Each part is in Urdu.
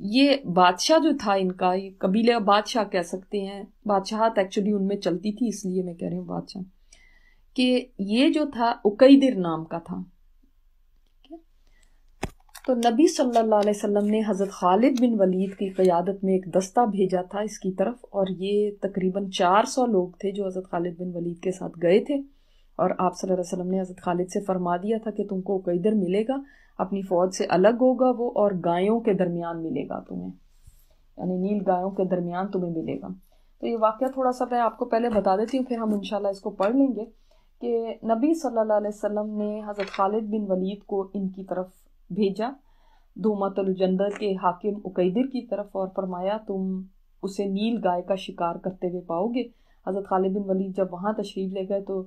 یہ بادشاہ جو تھا ان کا، یہ قبیلہ بادشاہ کہہ سکتے ہیں، بادشاہت ایکچولی ان میں چلتی تھی اس لیے میں کہہ رہی ہوں بادشاہ، کہ یہ جو تھا اقیدر نام کا تھا. تو نبی صلی اللہ علیہ وسلم نے حضرت خالد بن ولید کی قیادت میں ایک دستہ بھیجا تھا اس کی طرف، اور یہ تقریباً 400 لوگ تھے جو حضرت خالد بن ولید کے ساتھ گئے تھے. اور آپ صلی اللہ علیہ وسلم نے حضرت خالد سے فرما دیا تھا کہ تم کو اقیدر ملے گا، اپنی فوج سے الگ ہوگا وہ، اور گایوں کے درمیان ملے گا تمہیں، یعنی نیل گایوں کے درمیان تمہیں ملے گا. تو یہ واقعہ تھوڑا سا میں آپ کو پہلے بتا دیتی ہوں، پھر ہم انشاءاللہ اس کو پڑھ لیں گے. کہ نبی صلی اللہ علیہ وسلم نے حضرت خالد بن ولید کو ان کی طرف بھیجا، دومت الجندل کے حاکم اقیدر کی طرف، اور فرمایا تم اسے نیل گائے کا شکار کرتے ہوئے پاؤ گے. حضرت خالد بن ولید جب وہاں تشریف لے گئے تو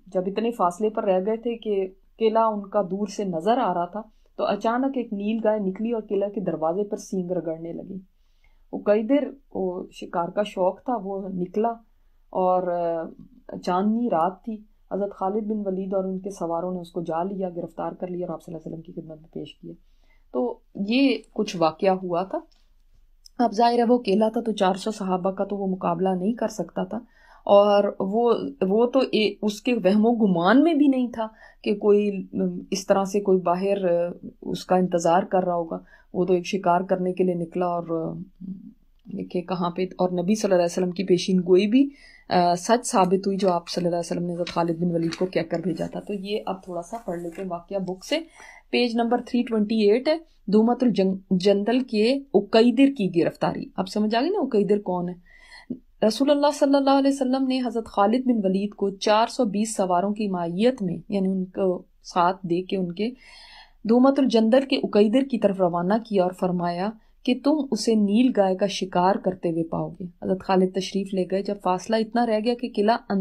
جب اتنے فاصلے پر رہ گئے تھے کہ قلعہ ان کا دور سے نظر آ رہا تھا، تو اچانک ایک نیل گائے نکلی اور قلعہ کے دروازے پر سینگ رگڑنے لگی. اقیدر کو شکار کا شوق تھا، وہ نکلا، اور چاندنی رات تھی. حضرت خالد بن ولید اور ان کے سواروں نے اس کو جا لیا، گرفتار کر لیا اور آپ صلی اللہ علیہ وسلم کی خدمت میں پیش کیا. تو یہ کچھ واقعہ ہوا تھا. اب ظاہر ہے وہ اکیلا تھا تو 400 صحابہ کا تو وہ مقابلہ نہیں کر سکتا تھا، اور وہ تو اس کے وہم و گمان میں بھی نہیں تھا کہ کوئی اس طرح سے کوئی باہر اس کا انتظار کر رہا ہوگا. وہ تو ایک شکار کرنے کے لیے نکلا، اور دیکھیں کہاں پہ، اور نبی صلی اللہ علیہ وسلم کی پیشین گوئی بھی سچ ثابت ہوئی جو آپ صلی اللہ علیہ وسلم نے حضرت خالد بن ولید کو کہہ کر بھیجا تھا. تو یہ اب تھوڑا سا پڑھ لیتے ہیں واقعہ بک سے. پیج نمبر 328 ہے، دومت الجندل کے اقیدر کی گرفتاری. اب سمجھ آ گئی نا اقیدر کون ہے. رسول اللہ صلی اللہ علیہ وسلم نے حضرت خالد بن ولید کو 420 سواروں کی معیت میں، یعنی ان کو ساتھ دے کے ان کے، دومت الجندل کے اقیدر کی طرف روانہ کیا اور فرمایا کہ تم اسے نیل گائے کا شکار کرتے ہوئے پاؤ گے. حضرت خالد تشریف لے گئے. جب فاصلہ اتنا رہ گیا کہ قلعہ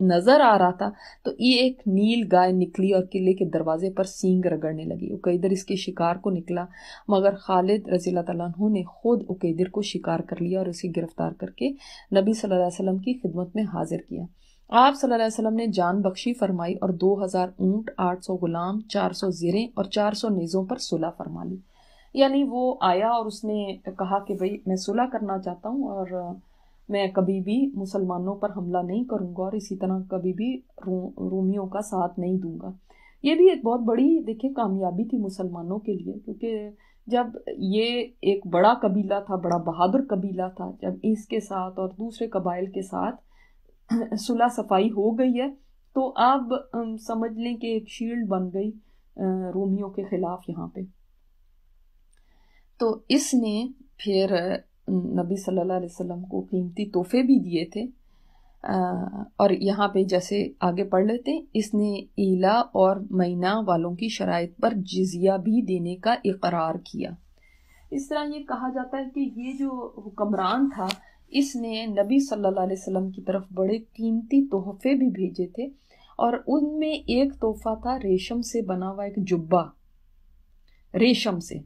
نظر آ رہا تھا تو یہ ایک نیل گائے نکلی اور قلعے کے دروازے پر سینگ رگڑنے لگی. اقیدر اس کے شکار کو نکلا، مگر خالد رضی اللہ تعالیٰ عنہ نے خود اقیدر کو شکار کر لیا اور اسے گرفتار کر کے نبی صلی اللہ علیہ وسلم کی خدمت میں حاضر کیا. آپ صلی اللہ علیہ وسلم نے جان بخشی فرمائی اور 2000 اونٹ، 800 غلام، 400 زریں اور 400 نیزوں پر صلح فرما لی. یعنی وہ آیا اور اس نے کہا کہ بھئی میں صلح کرنا چاہتا ہوں، اور میں کبھی بھی مسلمانوں پر حملہ نہیں کروں گا، اور اسی طرح کبھی بھی رومیوں کا ساتھ نہیں دوں گا. یہ بھی ایک بہت بڑی دیکھیں کامیابی تھی مسلمانوں کے لیے، کیونکہ جب یہ ایک بڑا قبیلہ تھا، بڑا بہادر قبیلہ تھا، جب اس کے ساتھ اور دوسرے قبائل کے ساتھ صلح صفائی ہو گئی ہے تو اب سمجھ لیں کہ ایک شیلڈ بن گئی رومیوں کے خلاف یہاں پہ. تو اس نے پھر نبی صلی اللہ علیہ وسلم کو قیمتی تحفے بھی دیے تھے، اور یہاں پہ جیسے آگے پڑھ لیتے ہیں، اس نے ایلا اور مینا والوں کی شرائط پر جزیہ بھی دینے کا اقرار کیا. اس طرح یہ کہا جاتا ہے کہ یہ جو حکمران تھا اس نے نبی صلی اللہ علیہ وسلم کی طرف بڑے قیمتی تحفے بھی بھیجے تھے، اور ان میں ایک تحفہ تھا ریشم سے بنا ہوا ایک جبہ. ریشم سے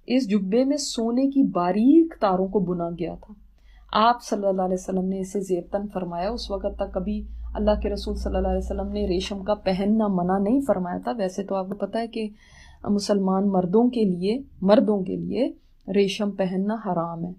اس جبے میں سونے کی باریک تاروں کو بنا گیا تھا. آپ صلی اللہ علیہ وسلم نے اسے زیبتن فرمایا. اس وقت تک کبھی اللہ کے رسول صلی اللہ علیہ وسلم نے ریشم کا پہننا منع نہیں فرمایا تھا. ویسے تو آپ کو پتہ ہے کہ مسلمان مردوں کے لیے ریشم پہننا حرام ہے.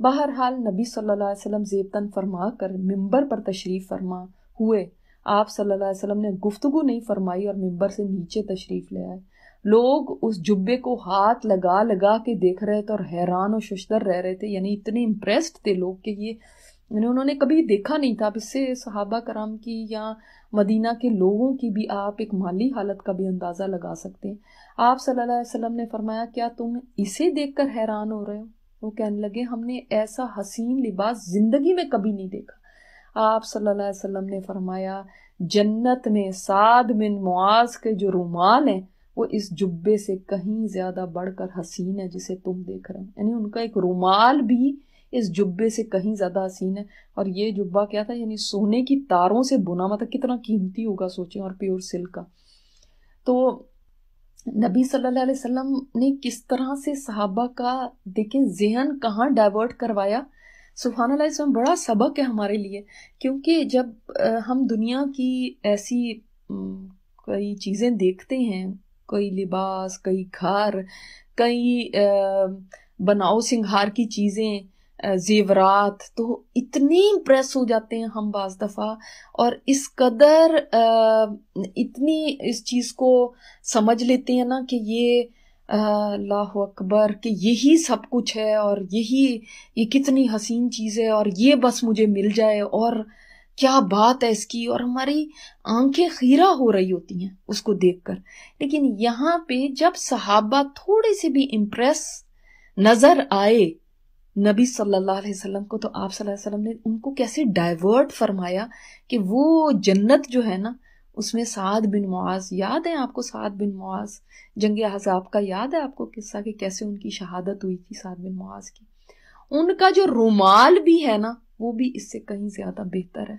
بہرحال نبی صلی اللہ علیہ وسلم زیبتن فرما کر ممبر پر تشریف فرما ہوئے. آپ صلی اللہ علیہ وسلم نے گفتگو نہیں فرمائی اور ممبر سے نیچے تشریف لے آئے. لوگ اس جبے کو ہاتھ لگا لگا کے دیکھ رہے تھے اور حیران و ششدر رہ رہے تھے. یعنی اتنے امپریسڈ تھے لوگ کہ یہ انہوں نے کبھی دیکھا نہیں تھا. اب اس سے صحابہ کرام کی یا مدینہ کے لوگوں کی بھی آپ ایک مالی حالت کا بھی اندازہ لگا سکتے ہیں. آپ صلی اللہ علیہ وسلم نے فرمایا کیا تم اسے دیکھ کر حیران ہو رہے ہو؟ وہ کہنے لگے ہم نے ایسا حسین لباس زندگی میں کبھی نہیں دیکھا. آپ صلی اللہ علیہ وسلم نے فرمایا جنت میں سعد بن معاذ کے جو رومال ہیں وہ اس جبے سے کہیں زیادہ بڑھ کر حسین ہے جسے تم دیکھ رہے ہو. یعنی ان کا ایک رومال بھی اس جبے سے کہیں زیادہ حسین ہے. اور یہ جبہ کیا تھا؟ یعنی سونے کی تاروں سے بنا ہوا تھا. کتنا قیمتی ہوگا سوچیں، اور پیور سلک کا. تو نبی صلی اللہ علیہ وسلم نے کس طرح سے صحابہ کا دیکھیں ذہن کہاں ڈائیورٹ کروایا. سبحان اللہ، اس میں بڑا سبق ہے ہمارے لیے، کیونکہ جب ہم دنیا کی ایسی کئی چیزیں دیکھتے ہیں، کئی لباس، کئی گھر، کئی بناؤ سنگھار کی چیزیں، زیورات، تو اتنے امپریس ہو جاتے ہیں ہم بعض دفعہ، اور اس قدر اتنی اس چیز کو سمجھ لیتے ہیں نا کہ یہ اللہ اکبر، کہ یہی سب کچھ ہے، اور یہ کتنی حسین چیز ہے، اور یہ بس مجھے مل جائے، اور کیا بات ہے اس کی، اور ہماری آنکھیں خیرہ ہو رہی ہوتی ہیں اس کو دیکھ کر. لیکن یہاں پہ جب صحابہ تھوڑے سے بھی امپریس نظر آئے نبی صلی اللہ علیہ وسلم کو، تو آپ صلی اللہ علیہ وسلم نے ان کو کیسے ڈائیورٹ فرمایا کہ وہ جنت جو ہے نا اس میں سعد بن معاذ، یاد ہے آپ کو سعد بن معاذ، جنگ احزاب کا یاد ہے آپ کو قصہ کہ کیسے ان کی شہادت ہوئی تھی سعد بن معاذ کی. ان کا جو رومال بھی ہے نا وہ بھی اس سے کہیں زیادہ بہتر ہے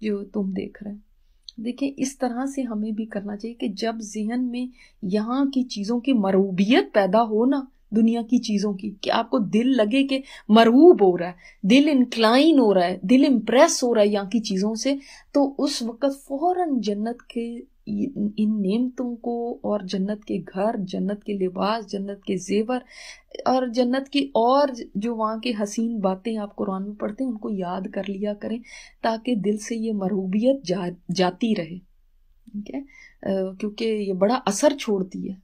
جو تم دیکھ رہے ہیں. دیکھیں اس طرح سے ہمیں بھی کرنا چاہیے کہ جب ذہن میں یہاں کی چیزوں کی مرغوبیت پیدا ہو نا، دنیا کی چیزوں کی، کہ آپ کو دل لگے کہ مرغوب ہو رہا ہے، دل انکلائن ہو رہا ہے، دل امپریس ہو رہا ہے یہاں کی چیزوں سے، تو اس وقت فوراً جنت کے ان نعمتوں کو، اور جنت کے گھر، جنت کے لباس، جنت کے زیور، اور جنت کی اور جو وہاں کی حسین باتیں آپ قرآن میں پڑھتے ہیں ان کو یاد کر لیا کریں، تاکہ دل سے یہ مرغوبیت جاتی رہے. ٹھیک ہے، کیونکہ یہ بڑا اثر چھوڑتی ہے،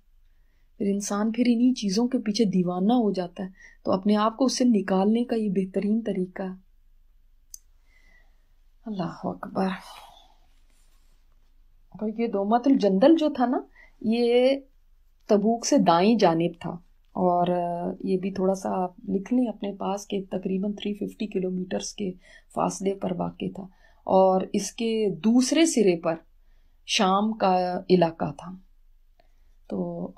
پھر انسان پھر انہی چیزوں کے پیچھے دیوانہ ہو جاتا ہے. تو اپنے آپ کو اس سے نکالنے کا یہ بہترین طریقہ ہے. اللہ اکبر. تو یہ دومت الجندل جو تھا نا، یہ تبوک سے دائیں جانب تھا، اور یہ بھی تھوڑا سا آپ لکھ لیں اپنے پاس کہ تقریباً 350 کلومیٹرز کے فاصلے پر واقع تھا، اور اس کے دوسرے سرے پر شام کا علاقہ تھا. تو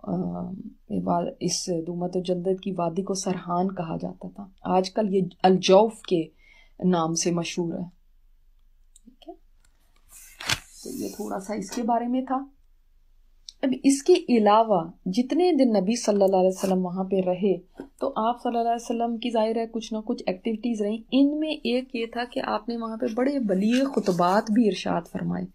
اس دومت الجندل کی وادی کو سرحان کہا جاتا تھا، آج کل یہ الجوف کے نام سے مشہور ہے. ٹھیک ہے، تو یہ تھوڑا سا اس کے بارے میں تھا. اب اس کے علاوہ جتنے دن نبی صلی اللہ علیہ وسلم وہاں پہ رہے، تو آپ صلی اللہ علیہ وسلم کی ظاہر ہے کچھ نہ کچھ ایکٹیویٹیز رہیں. ان میں ایک یہ تھا کہ آپ نے وہاں پہ بڑے بلیغ خطبات بھی ارشاد فرمائے،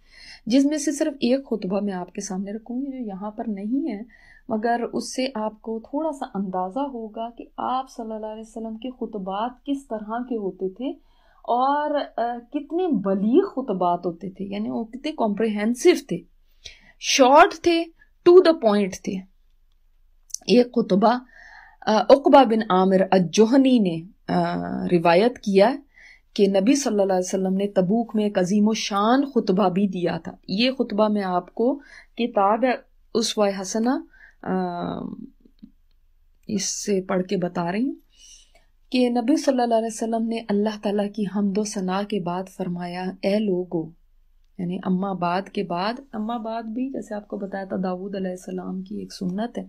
جس میں سے صرف ایک خطبہ میں آپ کے سامنے رکھوں گی جو یہاں پر نہیں ہے، مگر اس سے آپ کو تھوڑا سا اندازہ ہوگا کہ آپ صلی اللہ علیہ وسلم کے خطبات کس طرح کے ہوتے تھے، اور کتنے بلیغ خطبات ہوتے تھے. یعنی وہ کتنے کمپریہنسو تھے، شارٹ تھے، ٹو دا پوائنٹ تھے. ایک خطبہ عقبہ بن عامر الجہنی نے روایت کیا کہ نبی صلی اللہ علیہ وسلم نے تبوک میں ایک عظیم و شان خطبہ بھی دیا تھا. یہ خطبہ میں آپ کو کتاب اسوہ حسنہ اس سے پڑھ کے بتا رہی ہوں کہ نبی صلی اللہ علیہ وسلم نے اللہ تعالیٰ کی حمد و ثنا کے بعد فرمایا، اے لوگو، یعنی اما بعد کے بعد، اما بعد بھی جیسے آپ کو بتایا تھا داؤد علیہ السلام کی ایک سنت ہے،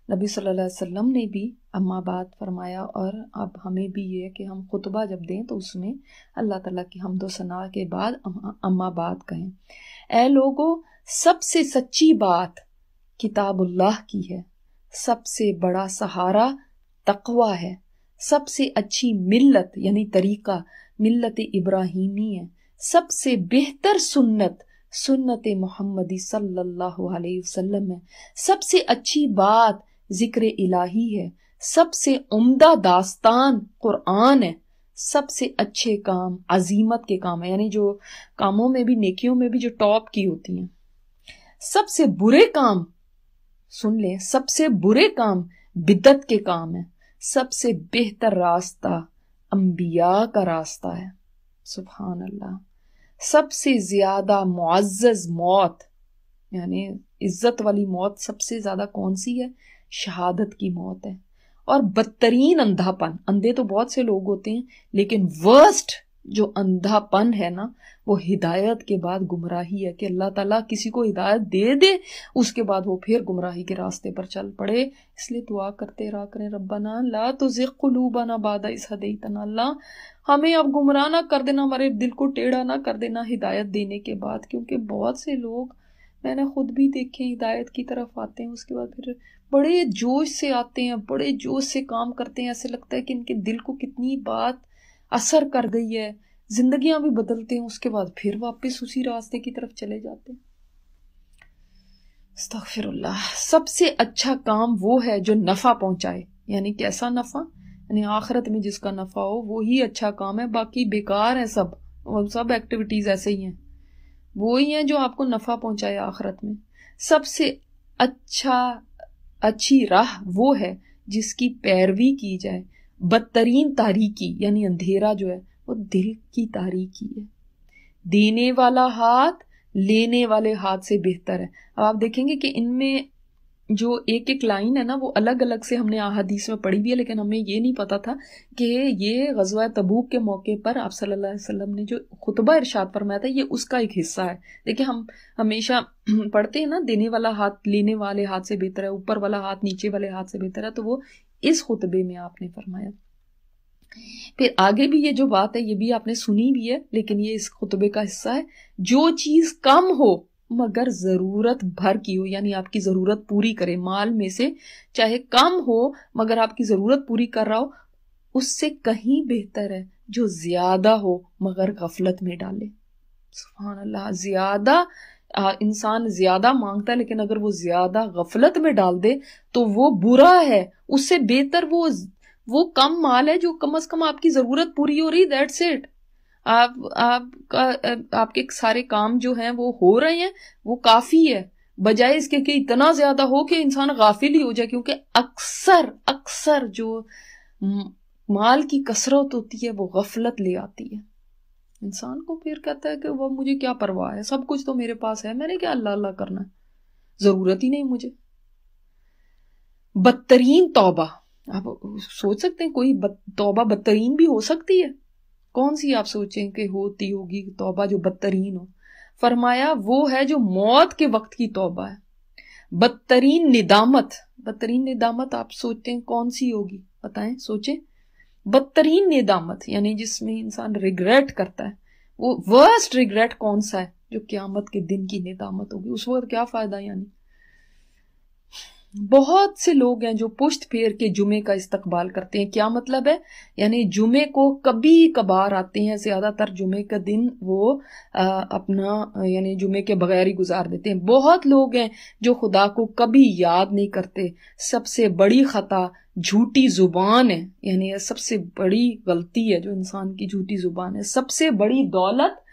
نبی صلی اللہ علیہ وسلم نے بھی اما بعد فرمایا، اور اب ہمیں بھی یہ کہ ہم خطبہ جب دیں تو اس میں اللہ تعالیٰ کی حمد و ثنا کے بعد اما بعد کہیں. اے لوگو، سب سے سچی بات کتاب اللہ کی ہے، سب سے بڑا سہارا تقوی ہے، سب سے اچھی ملت یعنی طریقہ ملت ابراہیمی ہے، سب سے بہتر سنت سنت محمدی صلی اللہ علیہ وسلم ہے، سب سے اچھی بات ذکر الہی ہے، سب سے عمدہ داستان قرآن ہے، سب سے اچھے کام عزیمت کے کام ہیں، یعنی جو کاموں میں بھی، نیکیوں میں بھی جو ٹاپ کی ہوتی ہیں. سب سے برے کام، سن لیں، سب سے برے کام بدعت کے کام ہیں، سب سے بہتر راستہ انبیاء کا راستہ ہے. سبحان اللہ. سب سے زیادہ معزز موت، یعنی عزت والی موت سب سے زیادہ کون سی ہے؟ شہادت کی موت ہے. اور بدترین اندھا پن، اندھے تو بہت سے لوگ ہوتے ہیں، لیکن ورسٹ جو اندھا پن ہے نا، وہ ہدایت کے بعد گمراہی ہے، کہ اللہ تعالیٰ کسی کو ہدایت دے دے اس کے بعد وہ پھر گمراہی کے راستے پر چل پڑے. اس لیے دعا کرتے رہا کریں، ربنا لا تزغ قلوبنا بعد اذ ہدیتنا، اللہ ہمیں اب گمراہ نہ کر دینا، ہمارے دل کو ٹیڑھا نہ کر دینا ہدایت دینے کے بعد. کیونکہ بہت سے لوگ میں نے خود بھی دیکھے ہدایت کی طرف آتے ہیں، اس کے بعد پھر بڑے جوش سے آتے ہیں، بڑے جوش سے کام کرتے ہیں، ایسے لگتا ہے کہ ان کے دل کو کتنی بات اثر کر گئی ہے، زندگیاں بھی بدلتے ہیں، اس کے بعد پھر واپس اسی راستے کی طرف چلے جاتے ہیں. استغفر اللہ. سب سے اچھا کام وہ ہے جو نفع پہنچائے، یعنی کیسا نفع؟ یعنی آخرت میں جس کا نفع ہو وہی اچھا کام ہے، باقی بیکار ہیں سب ایکٹیویٹیز ایسے ہی ہیں، وہی ہیں جو آپ کو نفع پہنچائے آخرت میں۔ سب سے اچھی راہ وہ ہے جس کی پیروی کی جائے۔ بدترین تاریکی یعنی اندھیرا جو ہے وہ دل کی تاریکی ہے۔ دینے والا ہاتھ لینے والے ہاتھ سے بہتر ہے۔ اب آپ دیکھیں گے کہ ان میں جو ایک لائن ہے نا وہ الگ الگ سے ہم نے احادیث میں پڑھی بھی ہے، لیکن ہمیں یہ نہیں پتا تھا کہ یہ غزوہ تبوک کے موقع پر آپ صلی اللہ علیہ وسلم نے جو خطبہ ارشاد فرمایا تھا یہ اس کا ایک حصہ ہے۔ دیکھیں ہم ہمیشہ پڑھتے ہیں نا دینے والا ہاتھ لینے والے ہاتھ سے بہتر ہے، اوپر والا ہاتھ نیچے والے ہاتھ سے بہتر ہے، تو وہ اس خطبے میں آپ نے فرمایا۔ پھر آگے بھی یہ جو بات ہے یہ بھی آپ نے سنی بھی ہے، لیکن یہ اس خطبے کا حصہ ہے۔ جو چیز کم ہو مگر ضرورت بھر کی ہو، یعنی آپ کی ضرورت پوری کرے، مال میں سے چاہے کم ہو مگر آپ کی ضرورت پوری کر رہا ہو، اس سے کہیں بہتر ہے جو زیادہ ہو مگر غفلت میں ڈالے۔ سبحان اللہ، زیادہ انسان زیادہ مانگتا ہے لیکن اگر وہ زیادہ غفلت میں ڈال دے تو وہ برا ہے، اس سے بہتر وہ کم مال ہے جو کم از کم آپ کی ضرورت پوری ہو رہی، دیٹس اٹ۔ آپ کے سارے کام جو ہیں وہ ہو رہے ہیں، وہ کافی ہے، بجائے اس کے کہ اتنا زیادہ ہو کہ انسان غافل ہی ہو جائے، کیونکہ اکثر جو مال کی کثرت ہوتی ہے وہ غفلت لے آتی ہے انسان کو، پھر کہتا ہے کہ وہ مجھے کیا پرواہ ہے، سب کچھ تو میرے پاس ہے، میں نے کیا اللہ اللہ کرنا ہے، ضرورت ہی نہیں مجھے۔ بدترین توبہ، آپ سوچ سکتے ہیں کوئی توبہ بدترین بھی ہو سکتی ہے؟ کون سی آپ سوچیں کہ ہوتی ہوگی توبہ جو بدترین ہو؟ فرمایا وہ ہے جو موت کے وقت کی توبہ ہے۔ بدترین ندامت آپ سوچتے ہیں کون سی ہوگی؟ بتائیں، سوچیں۔ بدترین ندامت یعنی جس میں انسان ریگریٹ کرتا ہے، وہ ورسٹ ریگریٹ کون سا ہے؟ جو قیامت کے دن کی ندامت ہوگی، اس وقت کیا فائدہ؟ یعنی بہت سے لوگ ہیں جو پشت پھیر کے جمعے کا استقبال کرتے ہیں۔ کیا مطلب ہے؟ یعنی جمعے کو کبھی کبھار آتے ہیں، زیادہ تر جمعے کا دن وہ اپنا یعنی جمعے کے بغیر ہی گزار دیتے ہیں۔ بہت لوگ ہیں جو خدا کو کبھی یاد نہیں کرتے۔ سب سے بڑی خطا جھوٹی زبان ہے، یعنی سب سے بڑی غلطی ہے جو انسان کی جھوٹی زبان ہے۔ سب سے بڑی دولت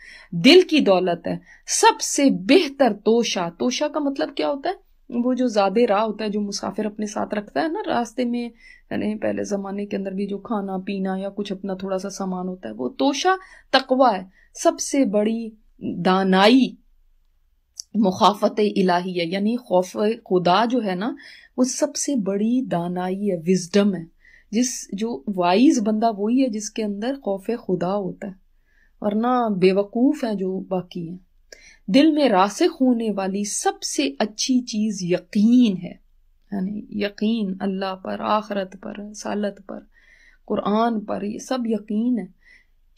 دل کی دولت ہے۔ سب سے بہتر توشہ کا مطلب کیا ہوتا ہے؟ وہ جو زیادہ راہ ہوتا ہے جو مسافر اپنے ساتھ رکھتا ہے نا راستے میں، یعنی پہلے زمانے کے اندر بھی جو کھانا پینا یا کچھ اپنا تھوڑا سا سامان ہوتا ہے، وہ توشہ تقویٰ ہے۔ سب سے بڑی دانائی مخافت الہی ہے، یعنی خوف خدا جو ہے نا وہ سب سے بڑی دانائی ہے، وزڈم ہے۔ جو وائز بندہ وہی ہے جس کے اندر خوف خدا ہوتا ہے، ورنہ بے وقوف ہیں جو باقی ہیں۔ دل میں راسخ ہونے والی سب سے اچھی چیز یقین ہے، یعنی یقین اللہ پر، آخرت پر، رسالت پر، قرآن پر، یہ سب یقین ہے۔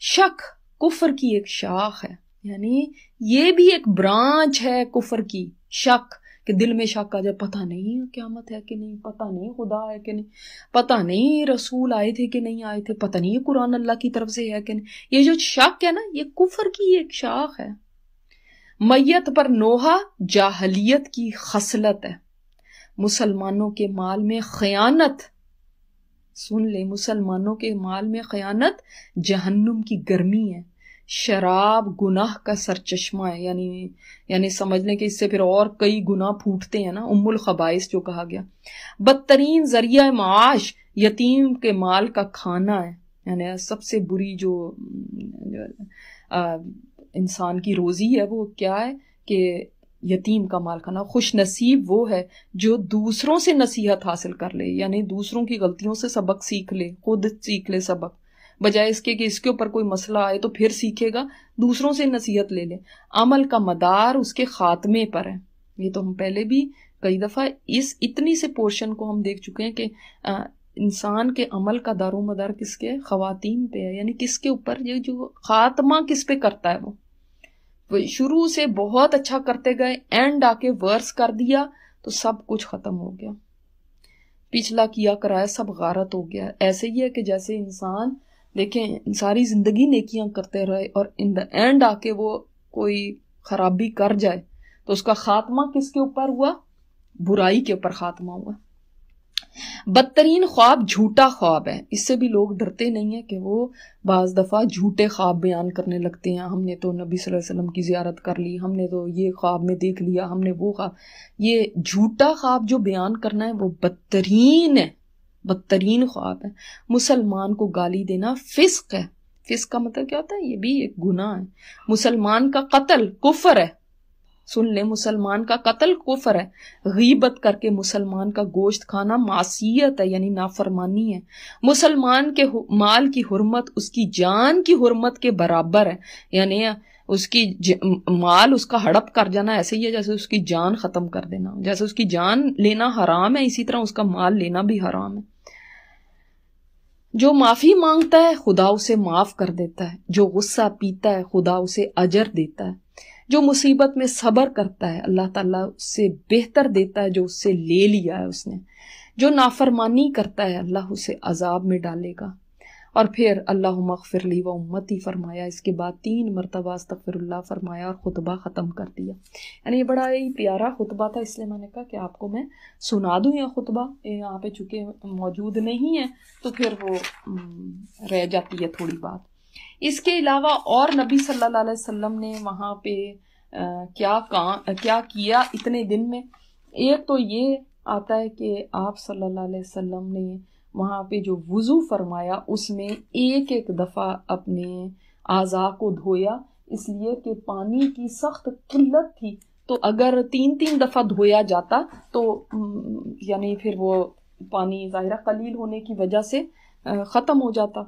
شک کفر کی ایک شاخ ہے، یعنی یہ بھی ایک برانچ ہے کفر کی، شک، کہ دل میں شک آ جائے، پتہ نہیں قیامت ہے کہ نہیں، پتہ نہیں خدا ہے کہ نہیں، پتہ نہیں رسول آئے تھے کہ نہیں آئے تھے، پتہ نہیں قرآن اللہ کی طرف سے ہے کہ نہیں۔ یہ جو شک ہے نا یہ کفر کی ایک شاخ ہے۔ میت پر نوحہ جاہلیت کی خصلت ہے۔ مسلمانوں کے مال میں خیانت، سن لے، مسلمانوں کے مال میں خیانت جہنم کی گرمی ہے۔ شراب گناہ کا سرچشمہ ہے، یعنی سمجھ لیں کہ اس سے پھر اور کئی گناہ پھوٹتے ہیں نا، ام الخبائث جو کہا گیا۔ بدترین ذریعہ معاش یتیم کے مال کا کھانا ہے، یعنی سب سے بری جو انسان کی روزی ہے وہ کیا ہے کہ یتیم کا مال کھانا۔ خوش نصیب وہ ہے جو دوسروں سے نصیحت حاصل کر لے، یعنی دوسروں کی غلطیوں سے سبق سیکھ لے، خود سیکھ لے سبق، بجائے اس کے کہ اس کے اوپر کوئی مسئلہ آئے تو پھر سیکھے گا، دوسروں سے نصیحت لے لے۔ عمل کا مدار اس کے خاتمے پر ہے۔ یہ تو ہم پہلے بھی کئی دفعہ اس اتنی سے پورشن کو ہم دیکھ چکے ہیں کہ انسان کے عمل کا دار و مدار کس کے؟ خواتین پہ ہے، یعنی کس کے اوپر، یہ جو خاتمہ کس پہ کرتا ہے، وہ شروع سے بہت اچھا کرتے گئے، اینڈ آ کے ورس کر دیا تو سب کچھ ختم ہو گیا، پچھلا کیا کرایا سب غارت ہو گیا۔ ایسے ہی ہے کہ جیسے انسان دیکھیں ساری زندگی نیکیاں کرتے رہے اور ان دا اینڈ آ کے وہ کوئی خرابی کر جائے تو اس کا خاتمہ کس کے اوپر ہوا؟ برائی کے اوپر خاتمہ ہوا۔ بدترین خواب جھوٹا خواب ہے. اس سے بھی لوگ ڈرتے نہیں ہیں کہ وہ بعض دفعہ جھوٹے خواب بیان کرنے لگتے ہیں. ہم نے تو نبی صلی اللہ علیہ وسلم کی زیارت کر لی, ہم نے تو یہ خواب میں دیکھ لیا, ہم نے وہ خواب. یہ جھوٹا خواب جو بیان کرنا ہے وہ بدترین ہے, بدترین خواب ہے. مسلمان کو گالی دینا فسق ہے. فسق کا مطلب کیا ہوتا ہے؟ یہ بھی ایک گناہ ہے. مسلمان کا قتل کفر ہے. سن لیں, مسلمان کا قتل کفر ہے. غیبت کر کے مسلمان کا گوشت کھانا معصیت ہے, یعنی نافرمانی ہے. مسلمان کے مال کی حرمت اس کی جان کی حرمت کے برابر ہے, یعنی اس کی مال اس کا ہڑپ کر جانا ایسے ہی ہے جیسے اس کی جان ختم کر دینا. جیسے اس کی جان لینا حرام ہے, اسی طرح اس کا مال لینا بھی حرام ہے. جو معافی مانگتا ہے خدا اسے معاف کر دیتا ہے. جو غصہ پیتا ہے خدا اسے اجر دیتا ہے. جو مصیبت میں صبر کرتا ہے اللہ تعالیٰ اس سے بہتر دیتا ہے جو اس سے لے لیا ہے اس نے. جو نافرمانی کرتا ہے اللہ اسے عذاب میں ڈالے گا. اور پھر اللہم اغفر لی و امتی فرمایا, اس کے بعد 3 مرتبہ استغفر اللہ فرمایا اور خطبہ ختم کر دیا. یعنی یہ بڑا ہی پیارا خطبہ تھا, اس لیے میں نے کہا کہ آپ کو میں سنا دوں یہ خطبہ. یہاں پہ چونکہ موجود نہیں ہے تو پھر وہ رہ جاتی ہے تھوڑی بات. اس کے علاوہ اور نبی صلی اللہ علیہ وسلم نے وہاں پہ کیا کیا اتنے دن میں. ایک تو یہ آتا ہے کہ آپ صلی اللہ علیہ وسلم نے وہاں پہ جو وضو فرمایا اس میں ایک دفعہ اپنے اعضاء کو دھویا, اس لیے کہ پانی کی سخت قلت تھی. تو اگر 3 دفعہ دھویا جاتا تو یعنی پھر وہ پانی ظاہرہ قلیل ہونے کی وجہ سے ختم ہو جاتا.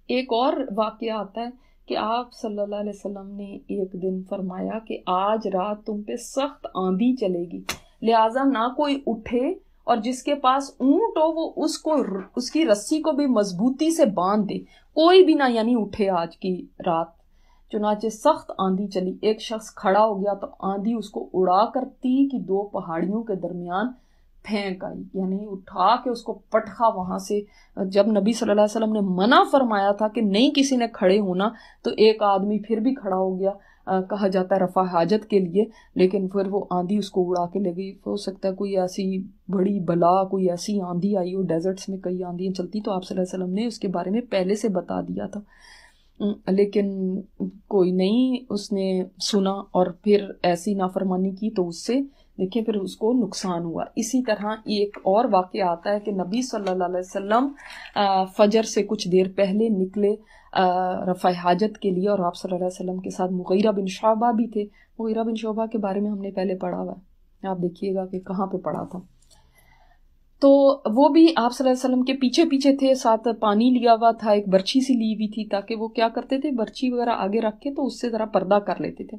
ایک اور واقعہ آتا ہے کہ آپ صلی اللہ علیہ وسلم نے ایک دن فرمایا کہ آج رات تم پہ سخت آندھی چلے گی, لہٰذا نہ کوئی اٹھے, اور جس کے پاس اونٹ ہو وہ اس کی رسی کو بھی مضبوطی سے باندھ دے. کوئی بھی نہ یعنی اٹھے آج کی رات. چنانچہ سخت آندھی چلی. ایک شخص کھڑا ہو گیا تو آندھی اس کو اڑا کر تی کی 2 پہاڑیوں کے درمیان پھینک آئی, یعنی اٹھا کے اس کو پٹخا وہاں سے. جب نبی صلی اللہ علیہ وسلم نے منع فرمایا تھا کہ نہیں کسی نے کھڑے ہونا, تو ایک آدمی پھر بھی کھڑا ہو گیا, کہا جاتا ہے رفع حاجت کے لیے, لیکن پھر وہ آندھی اس کو اڑا کے لے گئی. ہو سکتا ہے کوئی ایسی بڑی بلا, کوئی ایسی آندھی آئی ہو, ڈیزرٹس میں کئی آندھیاں چلتی, تو آپ صلی اللہ علیہ وسلم نے اس کے بارے میں پہلے سے بتا دیا تھا, لیکن کوئی نہیں اس نے سنا اور پھر ایسی نافرمانی کی تو اس سے دیکھیں پھر اس کو نقصان ہوا. اسی طرح ایک اور واقعہ آتا ہے کہ نبی صلی اللہ علیہ وسلم فجر سے کچھ دیر پہلے نکلے رفع حاجت کے لیے, اور آپ صلی اللہ علیہ وسلم کے ساتھ مغیرہ بن شعبہ بھی تھے. مغیرہ بن شعبہ کے بارے میں ہم نے پہلے پڑھا ہوا ہے, آپ دیکھیے گا کہ کہاں پہ پڑھا تھا. تو وہ بھی آپ صلی اللہ علیہ وسلم کے پیچھے پیچھے تھے, ساتھ پانی لیا ہوا تھا, ایک برچھی سی لی ہوئی تھی, تاکہ وہ کیا کرتے تھے برچھی وغیرہ آگے رکھ کے تو اس سے ذرا پردہ کر لیتے تھے.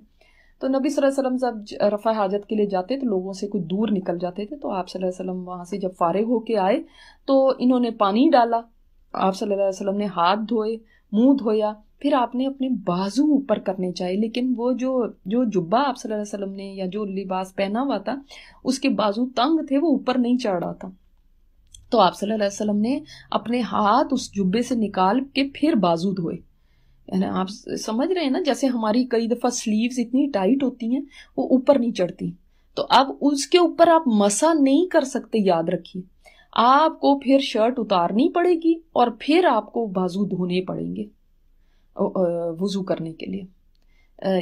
تو نبی صلی اللہ علیہ وسلم جب رفع حاجت کے لیے جاتے تو لوگوں سے کچھ دور نکل جاتے تھے, تو آپ صلی اللہ علیہ وسلم وہاں سے جب فارغ ہو کے آئے تو انہوں نے پانی ڈالا, آپ صلی اللہ علیہ وسلم نے ہاتھ دھوئے, منہ دھویا, پھر آپ نے اپنے بازو اوپر کرنے چاہے, لیکن وہ جو جبہ آپ صلی اللہ علیہ وسلم نے یا جو لباس پہنا ہوا تھا اس کے بازو تنگ تھے, وہ اوپر نہیں چڑھ رہا تھا. تو آپ صلی اللہ علیہ وسلم نے اپنے ہاتھ اس جبے سے نکال کے پھر بازو دھوئے. یعنی آپ سمجھ رہے ہیں نا, جیسے ہماری کئی دفعہ سلیوز اتنی ٹائٹ ہوتی ہیں وہ اوپر نہیں چڑھتی, تو اب اس کے اوپر آپ مسا نہیں کر سکتے. یاد رکھیے آپ کو پھر شرٹ اتارنی پڑے گی اور پھر آپ کو بازو دھونے پڑیں گے وضو کرنے کے لیے.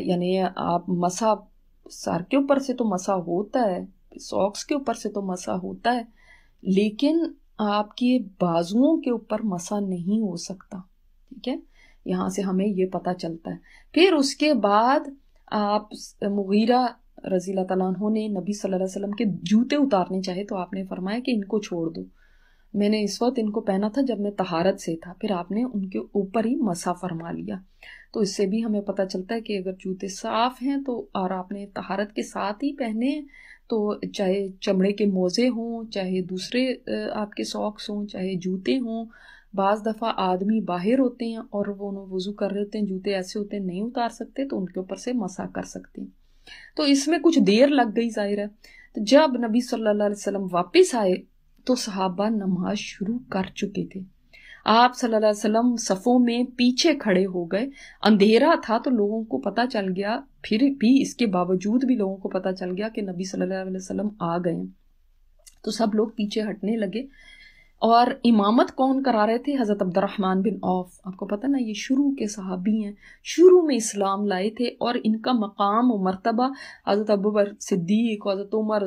یعنی آپ مسا سر کے اوپر سے تو مسا ہوتا ہے, ساکس کے اوپر سے تو مسا ہوتا ہے, لیکن آپ کے بازوؤں کے اوپر مسا نہیں ہو سکتا. ٹھیک ہے, یہاں سے ہمیں یہ پتہ چلتا ہے. پھر اس کے بعد آپ مغیرہ رضی اللہ تعالیٰ عنہ نے نبی صلی اللہ علیہ وسلم کے جوتے اتارنے چاہے, تو آپ نے فرمایا کہ ان کو چھوڑ دو, میں نے اس وقت ان کو پہنا تھا جب میں طہارت سے تھا. پھر آپ نے ان کے اوپر ہی مسح فرما لیا. تو اس سے بھی ہمیں پتہ چلتا ہے کہ اگر جوتے صاف ہیں تو اور آپ نے طہارت کے ساتھ ہی پہنے ہیں, تو چاہے چمڑے کے موزے ہوں, چاہے دوسرے آپ کے ساکس ہوں, چاہے جوتے ہوں. بعض دفعہ آدمی باہر ہوتے ہیں اور وہ وضو کر رہے ہوتے ہیں, جوتے ایسے ہوتے ہیں نہیں اتار سکتے, تو ان کے اوپر سے مسح کر سکتے ہیں. تو اس میں کچھ دیر لگ گئی ظاہر ہے. تو جب نبی صلی اللہ علیہ وسلم واپس آئے تو صحابہ نماز شروع کر چکے تھے. آپ صلی اللہ علیہ وسلم صفوں میں پیچھے کھڑے ہو گئے. اندھیرا تھا تو لوگوں کو پتہ چل گیا, پھر بھی اس کے باوجود بھی لوگوں کو پتہ چل گیا کہ نبی صلی اللہ علیہ وسلم آ گئے. تو سب لوگ پیچھے ہٹنے لگے. اور امامت کون کرا رہے تھے؟ حضرت عبد الرحمن بن عوف. آپ کو پتہ نا یہ شروع کے صحابی ہیں, شروع میں اسلام لائے تھے, اور ان کا مقام و مرتبہ حضرت ابوبکر صدیق, حضرت عمر,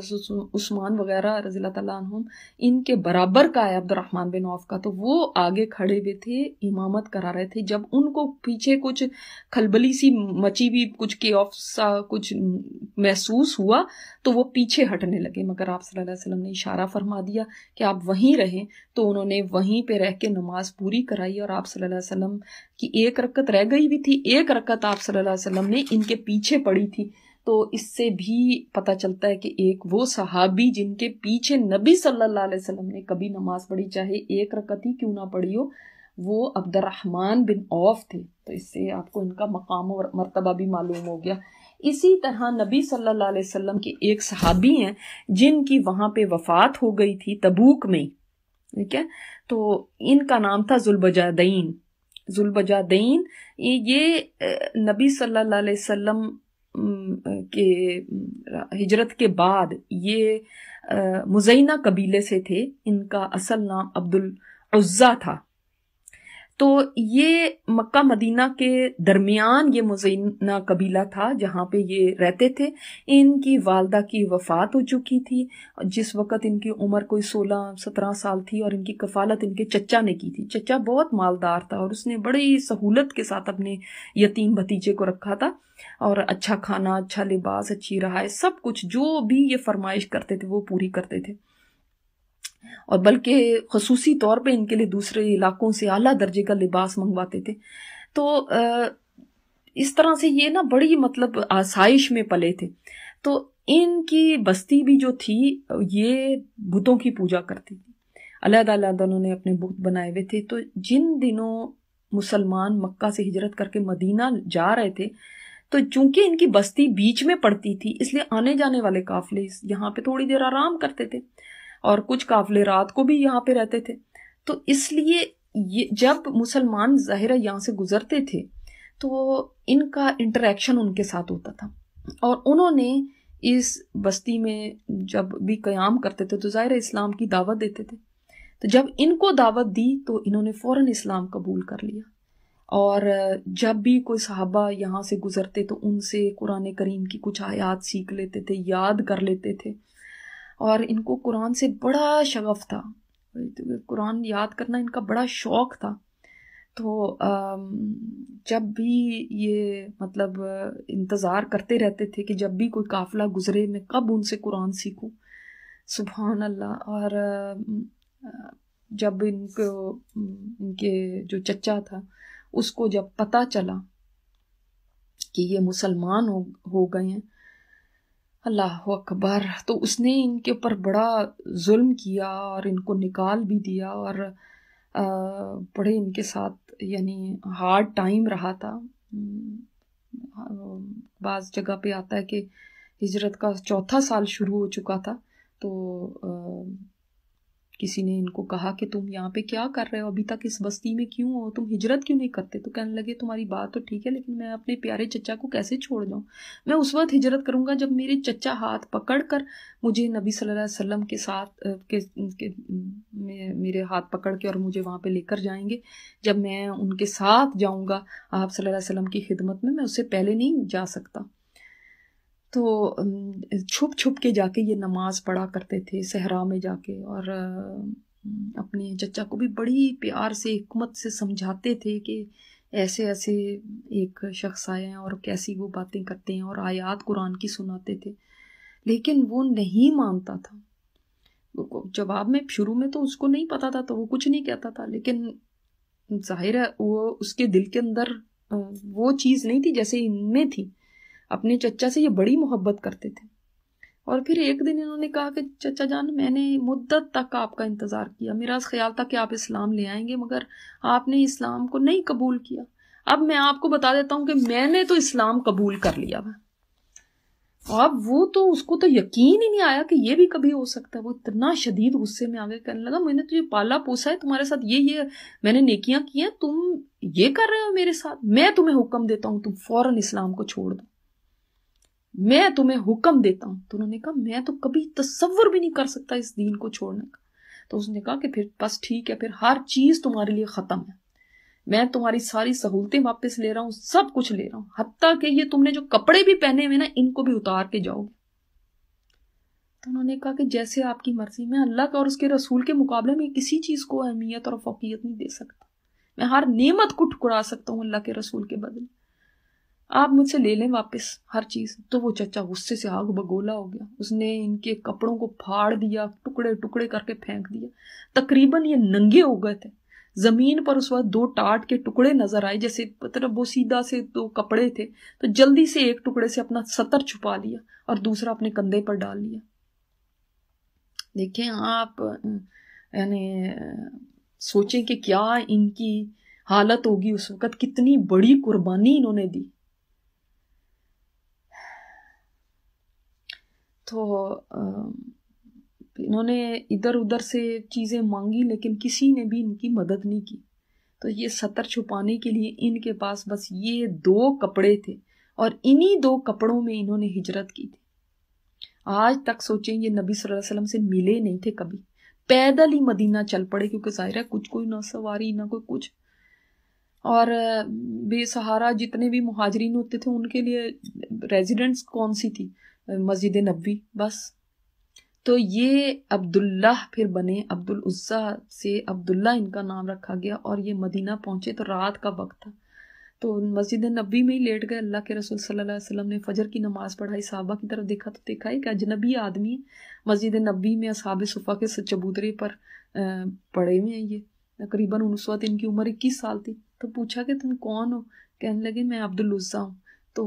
عثمان وغیرہ رضی اللہ تعالیٰ عنہم ان کے برابر کا ہے عبد الرحمن بن عوف کا. تو وہ آگے کھڑے ہوئے تھے, امامت کرا رہے تھے. جب ان کو پیچھے کچھ کھلبلی سی مچی بھی, کچھ کیوف سا کچھ محسوس ہوا تو وہ پیچھے ہٹنے لگے, مگر آپ صلی اللہ علیہ وسلم نے اشارہ فرما دیا کہ آپ وہیں رہیں. تو انہوں نے وہیں پہ رہ کے نماز پوری کرائی, اور آپ صلی اللہ علیہ وسلم کی ایک رکعت رہ گئی بھی تھی, ایک رکعت آپ صلی اللہ علیہ وسلم نے ان کے پیچھے پڑھی تھی. تو اس سے بھی پتہ چلتا ہے کہ ایک وہ صحابی جن کے پیچھے نبی صلی اللہ علیہ وسلم نے کبھی نماز پڑھی, چاہے ایک رکعت ہی کیوں نہ پڑھی ہو, وہ عبد الرحمن بن عوف تھے. تو اس سے آپ کو ان کا مقام و مرتبہ بھی معلوم ہو گیا. اسی طرح نبی صلی اللہ علیہ وسلم کے ایک صحابی ہیں جن کی وہاں پہ وفات ہو گئی تھی تبوک میں, ٹھیک ہے, تو ان کا نام تھا ذوالبجادین. ذوالبجادین یہ نبی صلی اللہ علیہ وسلم کے ہجرت کے بعد یہ مزینہ قبیلے سے تھے. ان کا اصل نام عبد العزا تھا. تو یہ مکہ مدینہ کے درمیان یہ مزینہ قبیلہ تھا جہاں پہ یہ رہتے تھے. ان کی والدہ کی وفات ہو چکی تھی جس وقت ان کی عمر کوئی 16-17 سال تھی, اور ان کی کفالت ان کے چچا نے کی تھی. چچا بہت مالدار تھا اور اس نے بڑی سہولت کے ساتھ اپنے یتیم بھتیجے کو رکھا تھا, اور اچھا کھانا, اچھا لباس, اچھی رہائش, سب کچھ جو بھی یہ فرمائش کرتے تھے وہ پوری کرتے تھے. اور بلکہ خصوصی طور پہ ان کے لیے دوسرے علاقوں سے اعلیٰ درجے کا لباس منگواتے تھے. تو اس طرح سے یہ نا بڑی مطلب آسائش میں پلے تھے. تو ان کی بستی بھی جو تھی یہ بتوں کی پوجا کرتی تھی, علیحدہ علیحدہ انہوں نے اپنے بت بنائے ہوئے تھے. تو جن دنوں مسلمان مکہ سے ہجرت کر کے مدینہ جا رہے تھے, تو چونکہ ان کی بستی بیچ میں پڑتی تھی اس لیے آنے جانے والے قافلے یہاں پہ تھوڑی دیر آرام کرتے تھے, اور کچھ قافلے رات کو بھی یہاں پہ رہتے تھے. تو اس لیے جب مسلمان ظاہرہ یہاں سے گزرتے تھے تو ان کا انٹریکشن ان کے ساتھ ہوتا تھا, اور انہوں نے اس بستی میں جب بھی قیام کرتے تھے تو ظاہر اسلام کی دعوت دیتے تھے. تو جب ان کو دعوت دی تو انہوں نے فوراً اسلام قبول کر لیا, اور جب بھی کوئی صحابہ یہاں سے گزرتے تو ان سے قرآن کریم کی کچھ آیات سیکھ لیتے تھے, یاد کر لیتے تھے. اور ان کو قرآن سے بڑا شغف تھا, قرآن یاد کرنا ان کا بڑا شوق تھا. تو جب بھی یہ مطلب انتظار کرتے رہتے تھے کہ جب بھی کوئی قافلہ گزرے میں کب ان سے قرآن سیکھوں, سبحان اللہ. اور جب ان کے جو چچا تھا اس کو جب پتہ چلا کہ یہ مسلمان ہو گئے ہیں, اللہ اکبر, تو اس نے ان کے اوپر بڑا ظلم کیا اور ان کو نکال بھی دیا, اور بڑے ان کے ساتھ یعنی ہارڈ ٹائم رہا تھا. بعض جگہ پہ آتا ہے کہ ہجرت کا 4تھا سال شروع ہو چکا تھا, تو کسی نے ان کو کہا کہ تم یہاں پہ کیا کر رہے ہو, ابھی تک اس بستی میں کیوں ہو, تم ہجرت کیوں نہیں کرتے؟ تو کہنے لگے تمہاری بات تو ٹھیک ہے لیکن میں اپنے پیارے چچا کو کیسے چھوڑ جاؤں, میں اس وقت ہجرت کروں گا جب میرے چچا ہاتھ پکڑ کر مجھے نبی صلی اللہ علیہ وسلم کے ساتھ میرے ہاتھ پکڑ کے اور مجھے وہاں پہ لے کر جائیں گے. جب میں ان کے ساتھ جاؤں گا آپ صلی اللہ علیہ وسلم کی خدمت میں اس سے پہلے نہیں جا سکتا. تو چھپ چھپ کے جا کے یہ نماز پڑھا کرتے تھے صحرا میں جا کے, اور اپنے چچا کو بھی بڑی پیار سے حکمت سے سمجھاتے تھے کہ ایسے ایسے ایک شخص آئے ہیں اور کیسی وہ باتیں کرتے ہیں, اور آیات قرآن کی سناتے تھے. لیکن وہ نہیں مانتا تھا. جواب میں شروع میں تو اس کو نہیں پتا تھا تو وہ کچھ نہیں کہتا تھا, لیکن ظاہر ہے وہ اس کے دل کے اندر وہ چیز نہیں تھی جیسے ان میں تھی. اپنے چچا سے یہ بڑی محبت کرتے تھے. اور پھر ایک دن انہوں نے کہا کہ چچا جان, میں نے مدت تک آپ کا انتظار کیا, میرا خیال تھا کہ آپ اسلام لے آئیں گے مگر آپ نے اسلام کو نہیں قبول کیا. اب میں آپ کو بتا دیتا ہوں کہ میں نے تو اسلام قبول کر لیا ہے. اب وہ تو اس کو تو یقین ہی نہیں آیا کہ یہ بھی کبھی ہو سکتا ہے. وہ اتنا شدید غصے میں آگے کہنے لگا, میں نے تجھے پالا پوسا ہے, تمہارے ساتھ یہ میں نے نیکیاں کی ہیں, تم یہ کر رہے ہو میرے ساتھ, میں تمہیں حکم دیتا ہوں تم فوراً اسلام کو چھوڑ دو. میں تمہیں حکم دیتا ہوں. تو انہوں نے کہا میں تو کبھی تصور بھی نہیں کر سکتا اس دین کو چھوڑنے کا. تو اس نے کہا کہ پھر بس ٹھیک ہے، پھر ہر چیز تمہارے لیے ختم ہے، میں تمہاری ساری سہولتیں واپس لے رہا ہوں، سب کچھ لے رہا ہوں، حتیٰ کہ یہ تم نے جو کپڑے بھی پہنے ہوئے نا ان کو بھی اتار کے جاؤ گے. تو انہوں نے کہا کہ جیسے آپ کی مرضی، میں اللہ کا اور اس کے رسول کے مقابلے میں کسی چیز کو اہمیت اور فوقیت نہیں دے سکتا. میں ہر نعمت کو ٹھکرا سکتا ہوں اللہ کے رسول کے بدلے، آپ مجھ سے لے لیں واپس ہر چیز. تو وہ چچا غصے سے آگ بگولا ہو گیا، اس نے ان کے کپڑوں کو پھاڑ دیا، ٹکڑے ٹکڑے کر کے پھینک دیا. تقریباً یہ ننگے ہو گئے تھے. زمین پر اس وقت 2 ٹاٹ کے ٹکڑے نظر آئے، جیسے مطلب وہ سیدھا سے 2 کپڑے تھے، تو جلدی سے ایک ٹکڑے سے اپنا سطر چھپا لیا اور دوسرا اپنے کندھے پر ڈال لیا. دیکھیں آپ، یعنی سوچیں کہ کیا ان کی حالت ہوگی اس وقت، کتنی بڑی قربانی انہوں نے دی. تو انہوں نے ادھر ادھر سے چیزیں مانگی لیکن کسی نے بھی ان کی مدد نہیں کی. تو یہ سطر چھپانے کے لیے ان کے پاس بس یہ 2 کپڑے تھے، اور انہی 2 کپڑوں میں انہوں نے ہجرت کی تھی. آج تک سوچیں یہ نبی صلی اللہ علیہ وسلم سے ملے نہیں تھے کبھی، پیدل ہی مدینہ چل پڑے، کیونکہ ظاہر ہے کچھ کوئی نہ سواری نہ کوئی کچھ. اور بے سہارا جتنے بھی مہاجرین ہوتے تھے ان کے لیے ریزیڈنٹس کون سی تھی؟ مسجد نبوی بس. تو یہ عبداللہ پھر بنے، عبد العزیٰ سے عبداللہ ان کا نام رکھا گیا. اور یہ مدینہ پہنچے تو رات کا وقت تھا، تو مسجد نبوی میں ہی لیٹ گئے. اللہ کے رسول صلی اللہ علیہ وسلم نے فجر کی نماز پڑھائی، صحابہ کی طرف دیکھا تو دیکھا ایک اجنبی آدمی مسجد نبوی میں اصحاب صفہ کے چبوترے پر پڑے ہوئے ہیں. یہ تقریباً اس وقت ان کی عمر 21 سال تھی. تو پوچھا کہ تم کون ہو؟ کہنے لگے میں عبد العزیٰ ہوں. تو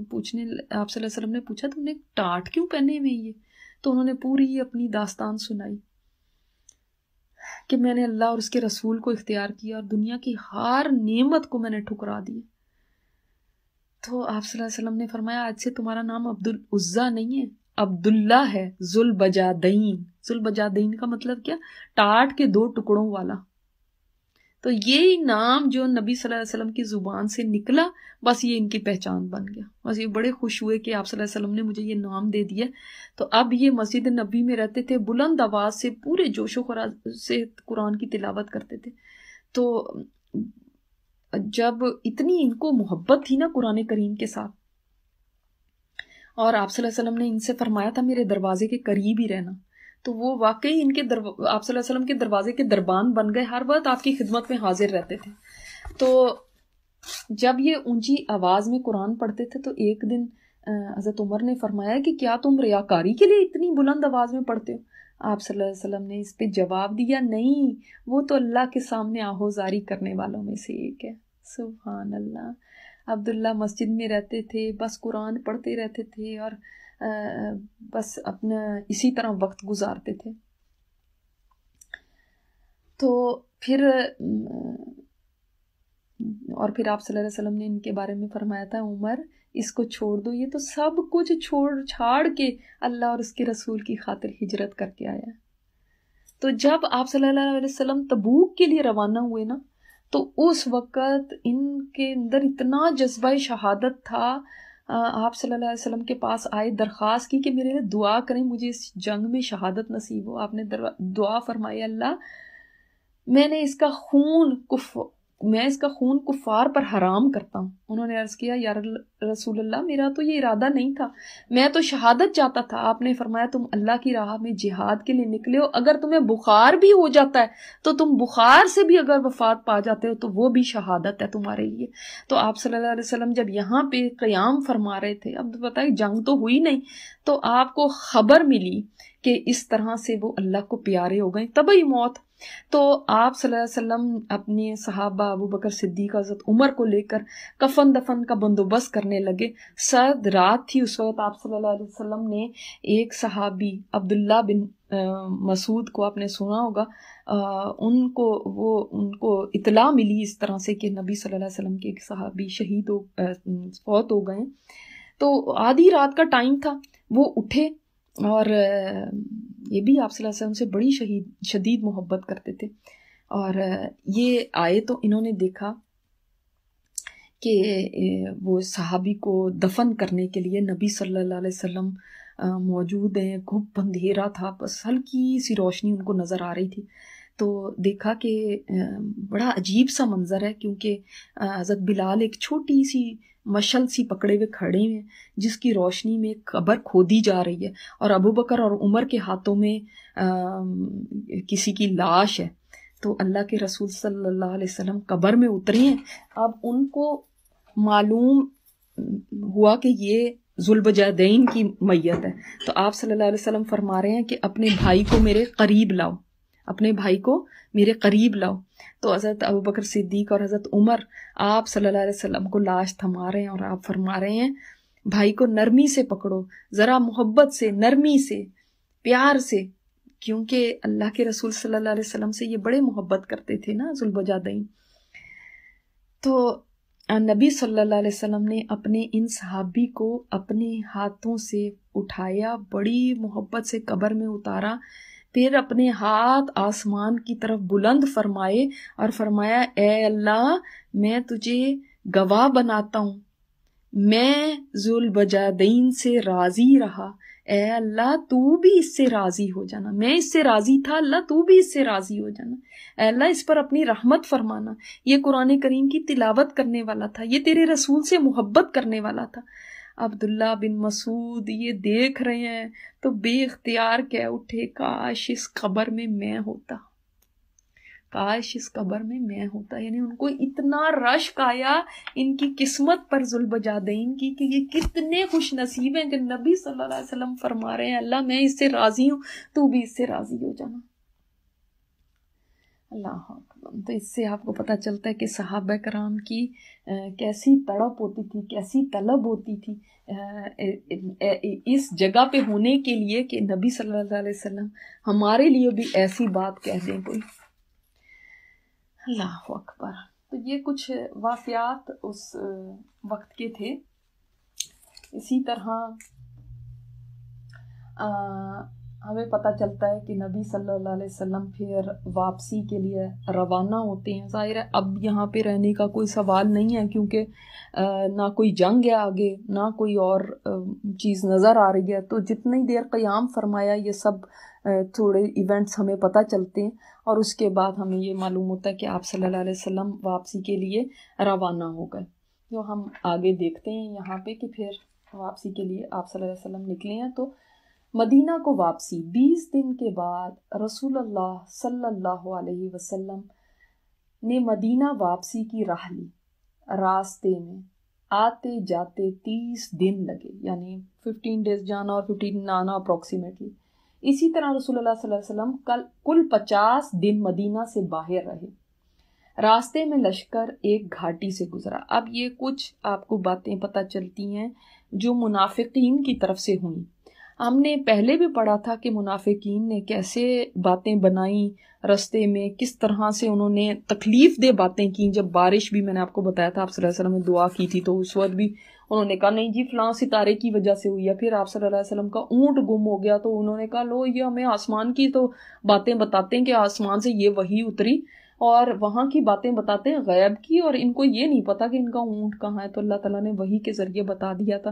پوچھنے آپ صلی اللہ علیہ وسلم نے پوچھا تم نے ٹاٹ کیوں پہنے ہوئے یہ؟ تو انہوں نے پوری اپنی داستان سنائی کہ میں نے اللہ اور اس کے رسول کو اختیار کیا اور دنیا کی ہر نعمت کو میں نے ٹھکرا دی. تو آپ صلی اللہ علیہ وسلم نے فرمایا آج سے تمہارا نام عبد العزیٰ نہیں ہے، عبداللہ ہے، ذوالبجادین. ذوالبجادین کا مطلب کیا؟ ٹاٹ کے 2 ٹکڑوں والا. تو یہی نام جو نبی صلی اللہ علیہ وسلم کی زبان سے نکلا، بس یہ ان کی پہچان بن گیا. بس یہ بڑے خوش ہوئے کہ آپ صلی اللہ علیہ وسلم نے مجھے یہ نام دے دیا. تو اب یہ مسجد نبی میں رہتے تھے، بلند آواز سے پورے جوش و خراج سے قرآن کی تلاوت کرتے تھے. تو جب اتنی ان کو محبت تھی نا قرآن کریم کے ساتھ، اور آپ صلی اللہ علیہ وسلم نے ان سے فرمایا تھا میرے دروازے کے قریب ہی رہنا، تو وہ واقعی ان کے آپ صلی اللہ علیہ وسلم کے دروازے کے دربان بن گئے، ہر وقت آپ کی خدمت میں حاضر رہتے تھے. تو جب یہ اونچی آواز میں قرآن پڑھتے تھے تو ایک دن حضرت عمر نے فرمایا کہ کیا تم ریاکاری کے لیے اتنی بلند آواز میں پڑھتے ہو؟ آپ صلی اللہ علیہ وسلم نے اس پہ جواب دیا نہیں، وہ تو اللہ کے سامنے آہوزاری کرنے والوں میں سے ایک ہے. سبحان اللہ. عبداللہ مسجد میں رہتے تھے، بس قرآن پڑھتے رہتے تھے اور بس اپنا اسی طرح وقت گزارتے تھے. تو پھر آپ صلی اللہ علیہ وسلم نے ان کے بارے میں فرمایا تھا عمر اس کو چھوڑ دو، یہ تو سب کچھ چھاڑ کے اللہ اور اس کے رسول کی خاطر ہجرت کر کے آیا. تو جب آپ صلی اللہ علیہ وسلم تبوک کے لیے روانہ ہوئے نا، تو اس وقت ان کے اندر اتنا جذبہ شہادت تھا. آپ صلی اللہ علیہ وسلم کے پاس آئے، درخواست کی کہ میرے لیے دعا کریں، مجھے اس جنگ میں شہادت نصیب ہو. آپ نے دعا فرمائی اللہ میں اس کا خون کفار پر حرام کرتا ہوں. انہوں نے عرض کیا یا رسول اللہ میرا تو یہ ارادہ نہیں تھا، میں تو شہادت چاہتا تھا. آپ نے فرمایا تم اللہ کی راہ میں جہاد کے لیے نکلے ہو، اگر تمہیں بخار بھی ہو جاتا ہے تو تم بخار سے بھی اگر وفات پا جاتے ہو تو وہ بھی شہادت ہے تمہارے لیے. تو آپ صلی اللہ علیہ وسلم جب یہاں پہ قیام فرما رہے تھے، اب بتائیں جنگ تو ہوئی نہیں، تو آپ کو خبر ملی کہ اس طرح سے وہ اللہ کو پیارے ہو گئے، طبعی موت. تو آپ صلی اللہ علیہ وسلم اپنے صحابہ ابو بکر صدیق، حضرت عمر کو لے کر کفن دفن کا بندوبست کرنے لگے. سرد رات تھی اس وقت. آپ صلی اللہ علیہ وسلم نے ایک صحابی عبداللہ بن مسعود کو، آپ نے سنا ہوگا، ان کو اطلاع ملی اس طرح سے کہ نبی صلی اللہ علیہ وسلم کے ایک صحابی فوت ہو گئے. تو آدھی رات کا ٹائم تھا، وہ اٹھے اور یہ بھی آپ صلی اللہ علیہ وسلم سے بڑی شدید محبت کرتے تھے. اور یہ آئے تو انہوں نے دیکھا کہ وہ صحابی کو دفن کرنے کے لیے نبی صلی اللہ علیہ وسلم موجود ہیں، گھپ اندھیرا تھا، بس ہلکی سی روشنی ان کو نظر آ رہی تھی. تو دیکھا کہ بڑا عجیب سا منظر ہے، کیونکہ حضرت بلال ایک چھوٹی سی مشل سی پکڑے ہوئے کھڑے ہیں جس کی روشنی میں قبر کھودی جا رہی ہے، اور ابو بکر اور عمر کے ہاتھوں میں کسی کی لاش ہے. تو اللہ کے رسول صلی اللہ علیہ وسلم قبر میں اترے ہیں. اب ان کو معلوم ہوا کہ یہ ذوالبجادین کی میت ہے، تو آپ صلی اللہ علیہ وسلم فرما رہے ہیں کہ اپنے بھائی کو میرے قریب لاؤ، اپنے بھائی کو میرے قریب لاؤ. تو حضرت ابوبکر صدیق اور حضرت عمر آپ صلی اللہ علیہ وسلم کو لاش تھما رہے ہیں، اور آپ فرما رہے ہیں بھائی کو نرمی سے پکڑو، ذرا محبت سے، نرمی سے، پیار سے، کیونکہ اللہ کے رسول صلی اللہ علیہ وسلم سے یہ بڑے محبت کرتے تھے نا ذوالبجادین. تو نبی صلی اللہ علیہ وسلم نے اپنے ان صحابی کو اپنے ہاتھوں سے اٹھایا، بڑی محبت سے قبر میں اتارا، پھر اپنے ہاتھ آسمان کی طرف بلند فرمائے اور فرمایا اے اللہ میں تجھے گواہ بناتا ہوں، میں ذوالبجادین سے راضی رہا، اے اللہ تو بھی اس سے راضی ہو جانا، میں اس سے راضی تھا، اللہ تو بھی اس سے راضی ہو جانا، اے اللہ اس پر اپنی رحمت فرمانا. یہ قرآن کریم کی تلاوت کرنے والا تھا، یہ تیرے رسول سے محبت کرنے والا تھا. عبداللہ بن مسعود یہ دیکھ رہے ہیں تو بے اختیار کہہ اٹھے کاش اس قبر میں میں ہوتا، کاش اس قبر میں میں ہوتا. یعنی ان کو اتنا رشک آیا ان کی قسمت پر ذوالبجادین کی کہ یہ کتنے خوش نصیب ہیں کہ نبی صلی اللہ علیہ وسلم فرما رہے ہیں اللہ میں اس سے راضی ہوں، تو بھی اس سے راضی ہو جانا. اللہ اکبر. تو اس سے آپ کو پتہ چلتا ہے کہ صحابہ کرام کی کیسی تڑپ ہوتی تھی، کیسی طلب ہوتی تھی اس جگہ پہ ہونے کے لیے کہ نبی صلی اللہ علیہ وسلم ہمارے لیے بھی ایسی بات کہہ دیں کوئی. اللہ اکبر. تو یہ کچھ واقعات اس وقت کے تھے. اسی طرح ہمیں پتہ چلتا ہے کہ نبی صلی اللہ علیہ وسلم پھر واپسی کے لیے روانہ ہوتے ہیں. ظاہر ہے اب یہاں پہ رہنے کا کوئی سوال نہیں ہے، کیونکہ نہ کوئی جنگ ہے آگے، نہ کوئی اور چیز نظر آ رہی ہے. تو جتنی دیر قیام فرمایا یہ سب تھوڑے ایونٹس ہمیں پتہ چلتے ہیں، اور اس کے بعد ہمیں یہ معلوم ہوتا ہے کہ آپ صلی اللہ علیہ وسلم واپسی کے لیے روانہ ہو گئے. جو ہم آگے دیکھتے ہیں یہاں پہ کہ پھر واپسی کے لیے آپ صلی اللہ علیہ وسلم نکلے ہیں. تو مدینہ کو واپسی 20 دن کے بعد رسول اللہ صلی اللہ علیہ وسلم نے مدینہ واپسی کی راہ لی. راستے میں آتے جاتے 30 دن لگے، یعنی 15 days جانا اور 15 آنا اپروکسیمیٹلی. اسی طرح رسول اللہ صلی اللہ علیہ وسلم کل 50 دن مدینہ سے باہر رہے. راستے میں لشکر ایک گھاٹی سے گزرا. اب یہ کچھ آپ کو باتیں پتہ چلتی ہیں جو منافقین کی طرف سے ہوئیں. ہم نے پہلے بھی پڑھا تھا کہ منافقین نے کیسے باتیں بنائیں رستے میں، کس طرح سے انہوں نے تکلیف دہ باتیں کی. جب بارش بھی میں نے آپ کو بتایا تھا آپ صلی اللہ علیہ وسلم نے دعا کی تھی، تو اس وقت بھی انہوں نے کہا نہیں جی فلاں ستارے کی وجہ سے ہوئی ہے. پھر آپ صلی اللہ علیہ وسلم کا اونٹ گم ہو گیا تو انہوں نے کہا لو یہ ہمیں آسمان کی تو باتیں بتاتے ہیں کہ آسمان سے یہ وحی اتری، اور وہاں کی باتیں بتاتے ہیں غیب کی، اور ان کو یہ نہیں پتا کہ ان کا اونٹ کہاں ہے. تو اللہ تعالیٰ نے وحی کے ذریعے بتا دیا تھا.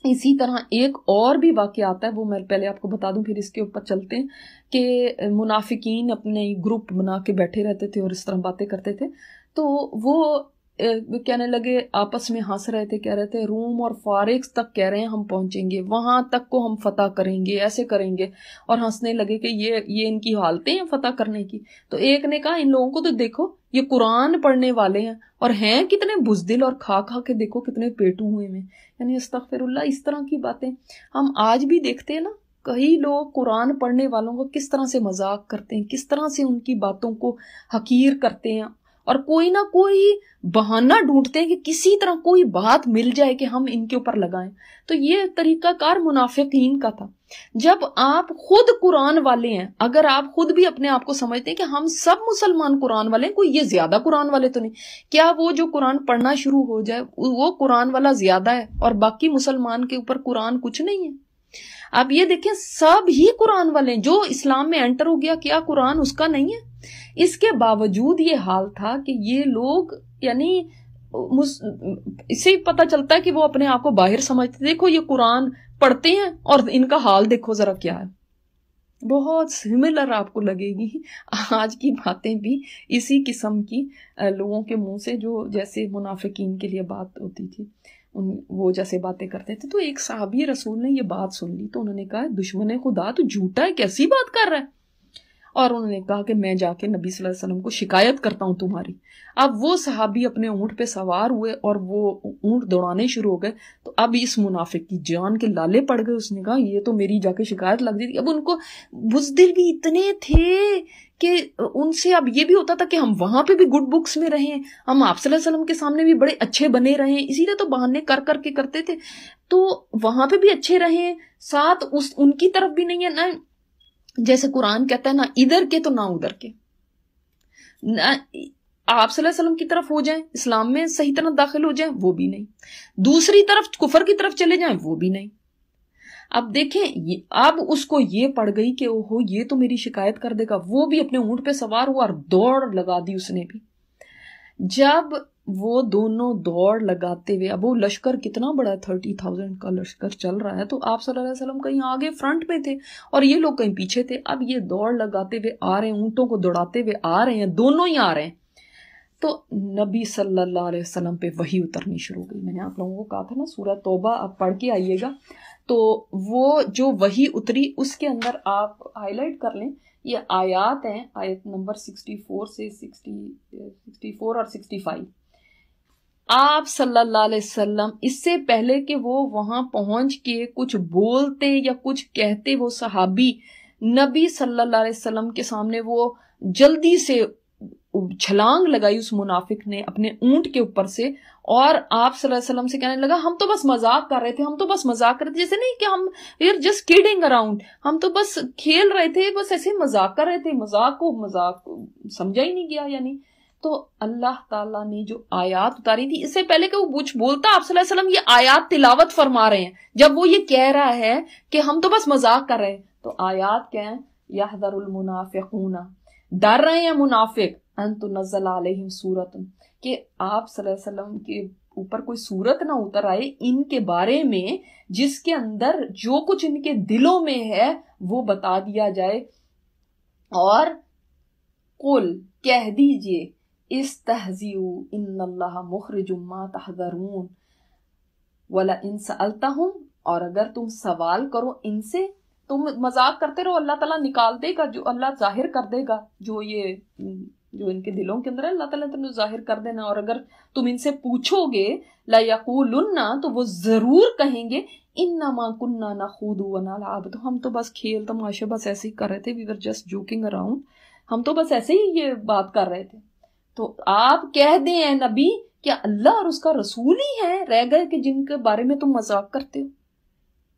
اسی طرح ایک اور بھی واقعہ آتا ہے، وہ میں پہلے آپ کو بتا دوں پھر اس کے اوپر چلتے ہیں، کہ منافقین اپنے گروپ بنا کے بیٹھے رہتے تھے اور اس طرح باتیں کرتے تھے. تو وہ کہنے لگے، آپس میں ہنس رہے تھے، کہہ رہے تھے روم اور فارس تک کہہ رہے ہیں ہم پہنچیں گے، وہاں تک کو ہم فتح کریں گے، ایسے کریں گے، اور ہنسنے لگے کہ یہ ان کی حالتیں ہیں فتح کرنے کی. تو ایک نے کہا ان لوگوں کو تو دیکھو یہ قرآن پڑھنے والے ہیں اور ہیں کتنے بزدل، اور کھا کھا کے دیکھو کتنے پیٹو ہوئے ہیں. یعنی استغفر اللہ، اس طرح کی باتیں ہم آج بھی دیکھتے ہیں نا. کئی لوگ قرآن پڑھنے والوں کو کس طرح سے مذاق کرتے ہیں، کس طرح سے ان کی باتوں کو حقیر کرتے ہیں، اور کوئی نہ کوئی بہانہ ڈھونڈتے ہیں کہ کسی طرح کوئی بات مل جائے کہ ہم ان کے اوپر لگائیں. تو یہ طریقہ کار منافقین کا تھا. جب آپ خود قرآن والے ہیں، اگر آپ خود بھی اپنے آپ کو سمجھتے ہیں کہ ہم سب مسلمان قرآن والے ہیں، کوئی یہ زیادہ قرآن والے تو نہیں، کیا وہ جو قرآن پڑھنا شروع ہو جائے وہ قرآن والا زیادہ ہے اور باقی مسلمان کے اوپر قرآن کچھ نہیں ہے؟ آپ یہ دیکھیں سب ہی قرآن والے ہیں. جو اسلام میں انٹر ہو گیا کیا قرآن اس کا نہیں ہے؟ اس کے باوجود یہ حال تھا کہ یہ لوگ یعنی اس سے پتہ چلتا ہے کہ وہ اپنے آپ کو باہر سمجھتے. دیکھو یہ قرآن پڑھتے ہیں اور ان کا حال دیکھو ذرا کیا ہے. بہت سملر آپ کو لگے گی آج کی باتیں بھی اسی قسم کی لوگوں کے منہ سے, جو جیسے منافقین کے لیے بات ہوتی تھی وہ جیسے باتیں کرتے تھے. تو ایک صحابی رسول نے یہ بات سن لی تو انہوں نے کہا دشمن خدا تو جھوٹا ہے, کیسی بات کر رہا ہے. اور انہوں نے کہا کہ میں جا کے نبی صلی اللہ علیہ وسلم کو شکایت کرتا ہوں تمہاری. اب وہ صحابی اپنے اونٹ پہ سوار ہوئے اور وہ اونٹ دوڑانے شروع ہو گئے. تو اب اس منافق کی جان کے لالے پڑ گئے. اس نے کہا یہ تو میری جا کے شکایت لگ جاتی. اب ان کو بزدل بھی اتنے تھے کہ ان سے اب یہ بھی ہوتا تھا کہ ہم وہاں پہ بھی گڈ بکس میں رہیں, ہم آپ صلی اللہ علیہ وسلم کے سامنے بھی بڑے اچھے بنے رہیں, اسی لیے تو بہانے کر کر کے کرتے تھے. تو وہاں پہ بھی اچھے رہیں, ساتھ ان کی طرف بھی نہیں ہے نا, جیسے قرآن کہتا ہے نا ادھر کے تو نہ ادھر کے, نہ آپ صلی اللہ علیہ وسلم کی طرف ہو جائیں, اسلام میں صحیح طرح داخل ہو جائیں, وہ بھی نہیں, دوسری طرف کفر کی طرف چلے جائیں, وہ بھی نہیں. اب دیکھیں اب اس کو یہ پڑ گئی کہ اوہو یہ تو میری شکایت کر دے گا. وہ بھی اپنے اونٹ پہ سوار ہوا اور دوڑ لگا دی اس نے بھی. جب وہ دونوں دوڑ لگاتے ہوئے, اب وہ لشکر کتنا بڑا ہے, 30,000 کا لشکر چل رہا ہے, تو آپ صلی اللہ علیہ وسلم کہیں آگے فرنٹ میں تھے اور یہ لوگ کہیں پیچھے تھے. اب یہ دوڑ لگاتے ہوئے آ رہے ہیں, اونٹوں کو دوڑاتے ہوئے آ رہے ہیں, دونوں ہی آ رہے ہیں. تو نبی صلی اللہ علیہ وسلم پہ وحی اترنی شروع ہو گئی. میں نے آپ لوگوں کو کہا تھا نا سورہ توبہ آپ پڑھ کے آئیے گا, تو وہ جو وحی اتری اس کے اندر آپ ہائی لائٹ کر لیں, یہ آیات ہیں, آیت نمبر 64 سے 64 اور 65. آپ صلی اللہ علیہ وسلم اس سے پہلے کہ وہ وہاں پہنچ کے کچھ بولتے یا کچھ کہتے, وہ صحابی نبی صلی اللہ علیہ وسلم کے سامنے وہ جلدی سے چھلانگ لگائی اس منافق نے اپنے اونٹ کے اوپر سے, اور آپ صلی اللہ علیہ وسلم سے کہنے لگا ہم تو بس مذاق کر رہے تھے, ہم تو بس مذاق کر رہے تھے, جیسے نہیں کہ ہم یار جسٹ کیڈنگ اراؤنڈ, ہم تو بس کھیل رہے تھے, بس ایسے مذاق کر رہے تھے, مذاق کو مذاق سمجھا ہی نہیں گیا. یعنی تو اللہ تعالیٰ نے جو آیات اتاری تھی اس سے پہلے کہ وہ کچھ بولتا, آپ صلی اللہ علیہ وسلم یہ آیات تلاوت فرما رہے ہیں. جب وہ یہ کہہ رہا ہے کہ ہم تو بس مذاق کر رہے ہیں, تو آیات کیا ہیں, یحذر المنافقون, ڈر رہے ہیں منافق, ان تنزل علیہم سورۃ, کہ آپ صلی اللہ علیہ وسلم کے اوپر کوئی سورت نہ اتر آئے ان کے بارے میں جس کے اندر جو کچھ ان کے دلوں میں ہے وہ بتا دیا جائے. اور قل, کہہ دیجئے, استہزئوا ان اللہ مخرج ما تحذرون ولئن سألتہم, اور اگر تم سوال کرو ان سے, تم مذاق کرتے رہو, اللہ تعالیٰ نکال دے گا, جو اللہ ظاہر کر دے گا جو ان کے دلوں کے اندر ہے, اللہ تعالیٰ تمہیں ظاہر کر دینا. اور اگر تم ان سے پوچھو گے لَيَقُولُنَّ, تو وہ ضرور کہیں گے اِنَّمَا كُنَّا نَخُوضُ وَنَلْعَبُ, تو ہم تو بس کھیل تماشے بس ایسے ہی کر رہے تھے, we were just joking around, ہم تو بس ایسے ہی یہ بات کر رہے تھے. تو آپ کہہ دیں اے نبی, کیا اللہ اور اس کا رسول ہی ہے رہ گئے کہ جن کے بارے میں تم مذاق کرتے ہو؟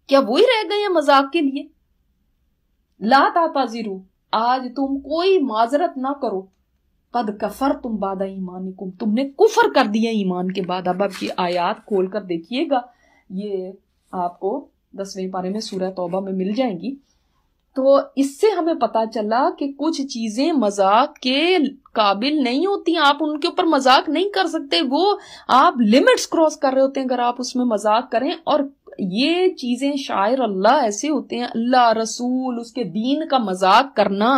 کیا وہی رہ گئے ہیں مذاق کے لیے؟ لا تعتذروا, آج تم کوئی معذرت نہ کرو, قد کفرتم بعد ایمانکم, تم نے کفر کر دیا ایمان کے بعد. اب کی آیات کھول کر دیکھیے گا, یہ آپ کو 10ویں پارے میں سورہ توبہ میں مل جائیں گی. تو اس سے ہمیں پتا چلا کہ کچھ چیزیں مذاق کے قابل نہیں ہوتی, آپ ان کے اوپر مذاق نہیں کر سکتے, وہ آپ لمٹس کراس کر رہے ہوتے ہیں اگر آپ اس میں مذاق کریں. اور یہ چیزیں شاعر اللہ ایسے ہوتے ہیں, اللہ رسول اس کے دین کا مذاق کرنا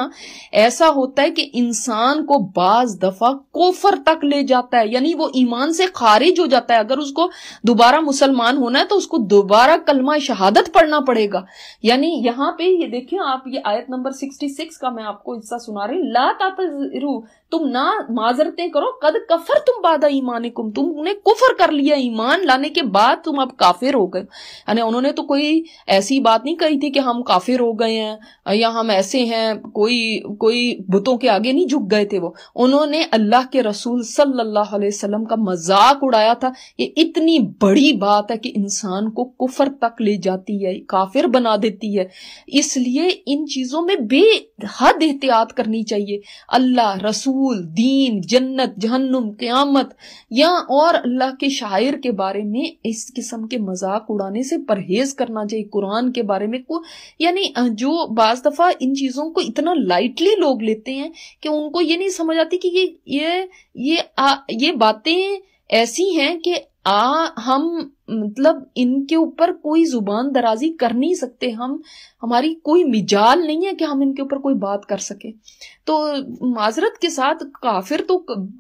ایسا ہوتا ہے کہ انسان کو بعض دفعہ کفر تک لے جاتا ہے, یعنی وہ ایمان سے خارج ہو جاتا ہے. اگر اس کو دوبارہ مسلمان ہونا ہے تو اس کو دوبارہ کلمہ شہادت پڑھنا پڑے گا. یعنی یہاں پہ یہ دیکھیں آپ, یہ آیت نمبر 66 کا میں آپ کو حصہ سنا رہی, لا تعتذروا, تم نہ معذرتیں کرو, قد کفرتم بعد ایمانکم, تم نے کفر کر لیا, ایمان لانے کے بعد تم اب کافر ہو گئے. یعنی انہوں نے تو کوئی ایسی بات نہیں کہی تھی کہ ہم کافر ہو گئے ہیں یا ہم ایسے ہیں, کوئی بتوں کے آگے نہیں جھک گئے تھے. وہ انہوں نے اللہ کے رسول صلی اللہ علیہ وسلم کا مذاق اڑایا تھا. یہ اتنی بڑی بات ہے کہ انسان کو کفر تک لے جاتی ہے, کافر بنا دیتی ہے. اس لیے ان چیزوں میں بے حد احتیاط کرنی چاہیے. اللہ, رسول, دین, جنت, جہنم, قیامت یا اور اللہ کے شاعر کے بارے میں اس قسم کے مذاق اڑانے سے پرہیز کرنا چاہیے. قرآن کے بارے میں یعنی جو بعض دفعہ ان چیزوں کو اتنا لائٹلی لوگ لیتے ہیں کہ ان کو یہ نہیں سمجھ آتی کہ یہ باتیں ایسی ہیں کہ ہم مطلب ان کے اوپر کوئی زبان درازی کر نہیں سکتے، ہماری کوئی مجال نہیں ہے کہ ہم ان کے اوپر کوئی بات کر سکیں. تو معذرت کے ساتھ کافر تو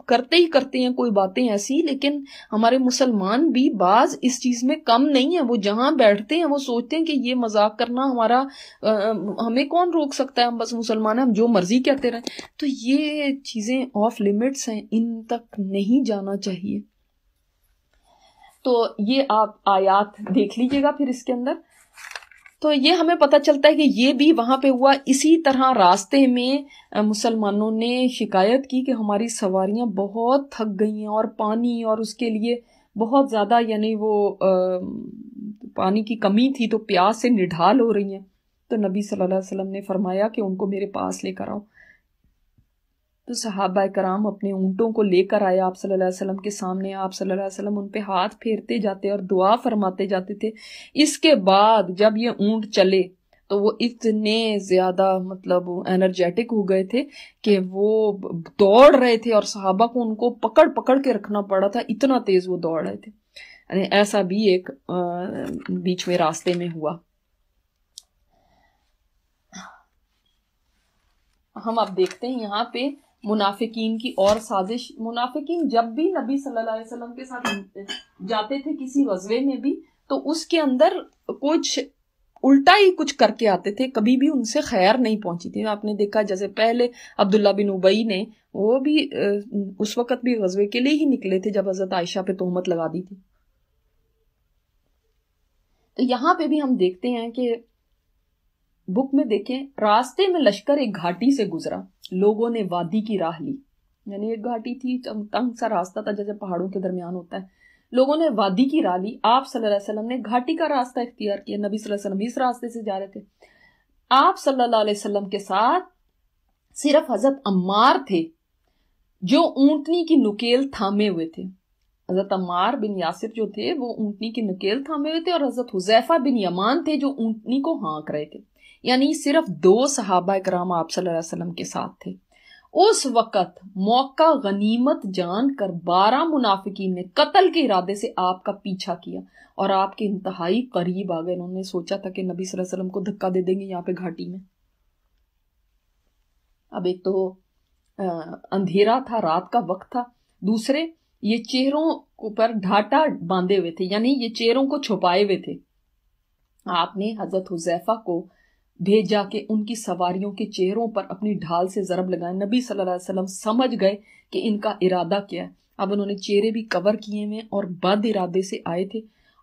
کرتے ہی کرتے ہیں کوئی باتیں ایسی، لیکن ہمارے مسلمان بھی بعض اس چیز میں کم نہیں ہیں. وہ جہاں بیٹھتے ہیں وہ سوچتے ہیں کہ یہ مذاق کرنا ہمارا ہمیں کون روک سکتا ہے، ہم بس مسلمان ہیں، ہم جو مرضی کہتے رہیں. تو یہ چیزیں آف لیمٹس ہیں، ان تک نہیں جانا چاہیے. تو یہ آپ آیات دیکھ لیجئے گا پھر اس کے اندر. تو یہ ہمیں پتہ چلتا ہے کہ یہ بھی وہاں پہ ہوا. اسی طرح راستے میں مسلمانوں نے شکایت کی کہ ہماری سواریاں بہت تھک گئی ہیں اور پانی اور اس کے لیے بہت زیادہ یعنی وہ پانی کی کمی تھی، تو پیاس سے نڈھال ہو رہی ہیں. تو نبی صلی اللہ علیہ وسلم نے فرمایا کہ ان کو میرے پاس لے کر آؤ. تو صحابہ کرام اپنے اونٹوں کو لے کر آئے آپ صلی اللہ علیہ وسلم کے سامنے. آپ صلی اللہ علیہ وسلم ان پہ ہاتھ پھیرتے جاتے اور دعا فرماتے جاتے تھے. اس کے بعد جب یہ اونٹ چلے تو وہ اتنے زیادہ مطلب انرجیٹک ہو گئے تھے کہ وہ دوڑ رہے تھے اور صحابہ کو ان کو پکڑ پکڑ کے رکھنا پڑا تھا، اتنا تیز وہ دوڑ رہے تھے. ایسا بھی ایک بیچ میں راستے میں ہوا. ہم اب دیکھتے ہیں یہاں پہ منافقین کی اور سازش. منافقین جب بھی نبی صلی اللہ علیہ وسلم کے ساتھ جاتے تھے کسی غزوے میں بھی، تو اس کے اندر کچھ الٹا ہی کچھ کر کے آتے تھے، کبھی بھی ان سے خیر نہیں پہنچی تھی. آپ نے دیکھا جیسے پہلے عبداللہ بن ابی نے، وہ بھی اس وقت بھی غزوے کے لیے ہی نکلے تھے جب حضرت عائشہ پہ تہمت لگا دی تھی. تو یہاں پہ بھی ہم دیکھتے ہیں کہ بک میں دیکھیں، راستے میں لشکر ایک گھاٹی سے گزرا، لوگوں نے وادی کی راہ لی. یعنی ایک گھاٹی تھی، تنگ سا راستہ تھا جیسے پہاڑوں کے درمیان ہوتا ہے. لوگوں نے وادی کی راہ لی. آپ صلی اللہ علیہ وسلم نے گھاٹی کا راستہ اختیار کیا. نبی صلی اللہ علیہ وسلم اس راستے سے جا رہے تھے. آپ صلی اللہ علیہ وسلم کے ساتھ صرف حضرت عمار تھے جو اونٹنی کی نکیل تھامے ہوئے تھے. حضرت عمار بن یاسر جو تھے وہ اونٹنی کی نکیل تھامے ہوئے تھے، اور حضرت حذیفہ بن یمان تھے جو اونٹنی کو ہانک رہے تھے. یعنی صرف 2 صحابہ کرام آپ صلی اللہ علیہ وسلم کے ساتھ تھے. اس وقت موقع غنیمت جان کر 12 منافقین نے قتل کے ارادے سے آپ کا پیچھا کیا اور آپ کے انتہائی قریب آ گئے. انہوں نے سوچا تھا کہ نبی صلی اللہ علیہ وسلم کو دھکا دے دیں گے یہاں پہ گھاٹی میں. اب ایک تو اندھیرا تھا، رات کا وقت تھا، دوسرے یہ چہروں پر ڈھاٹا باندھے ہوئے تھے، یعنی یہ چہروں کو چھپائے ہوئے تھے. آپ نے حضرت حذیفہ کو بھیجا کہ ان کی سواریوں کے چہروں پر اپنی ڈھال سے ضرب لگائیں. نبی صلی اللہ علیہ وسلم سمجھ گئے کہ ان کا ارادہ کیا ہے. اب انہوں نے چہرے بھی کور کیے ہوئے اور بد ارادے سے آئے تھے.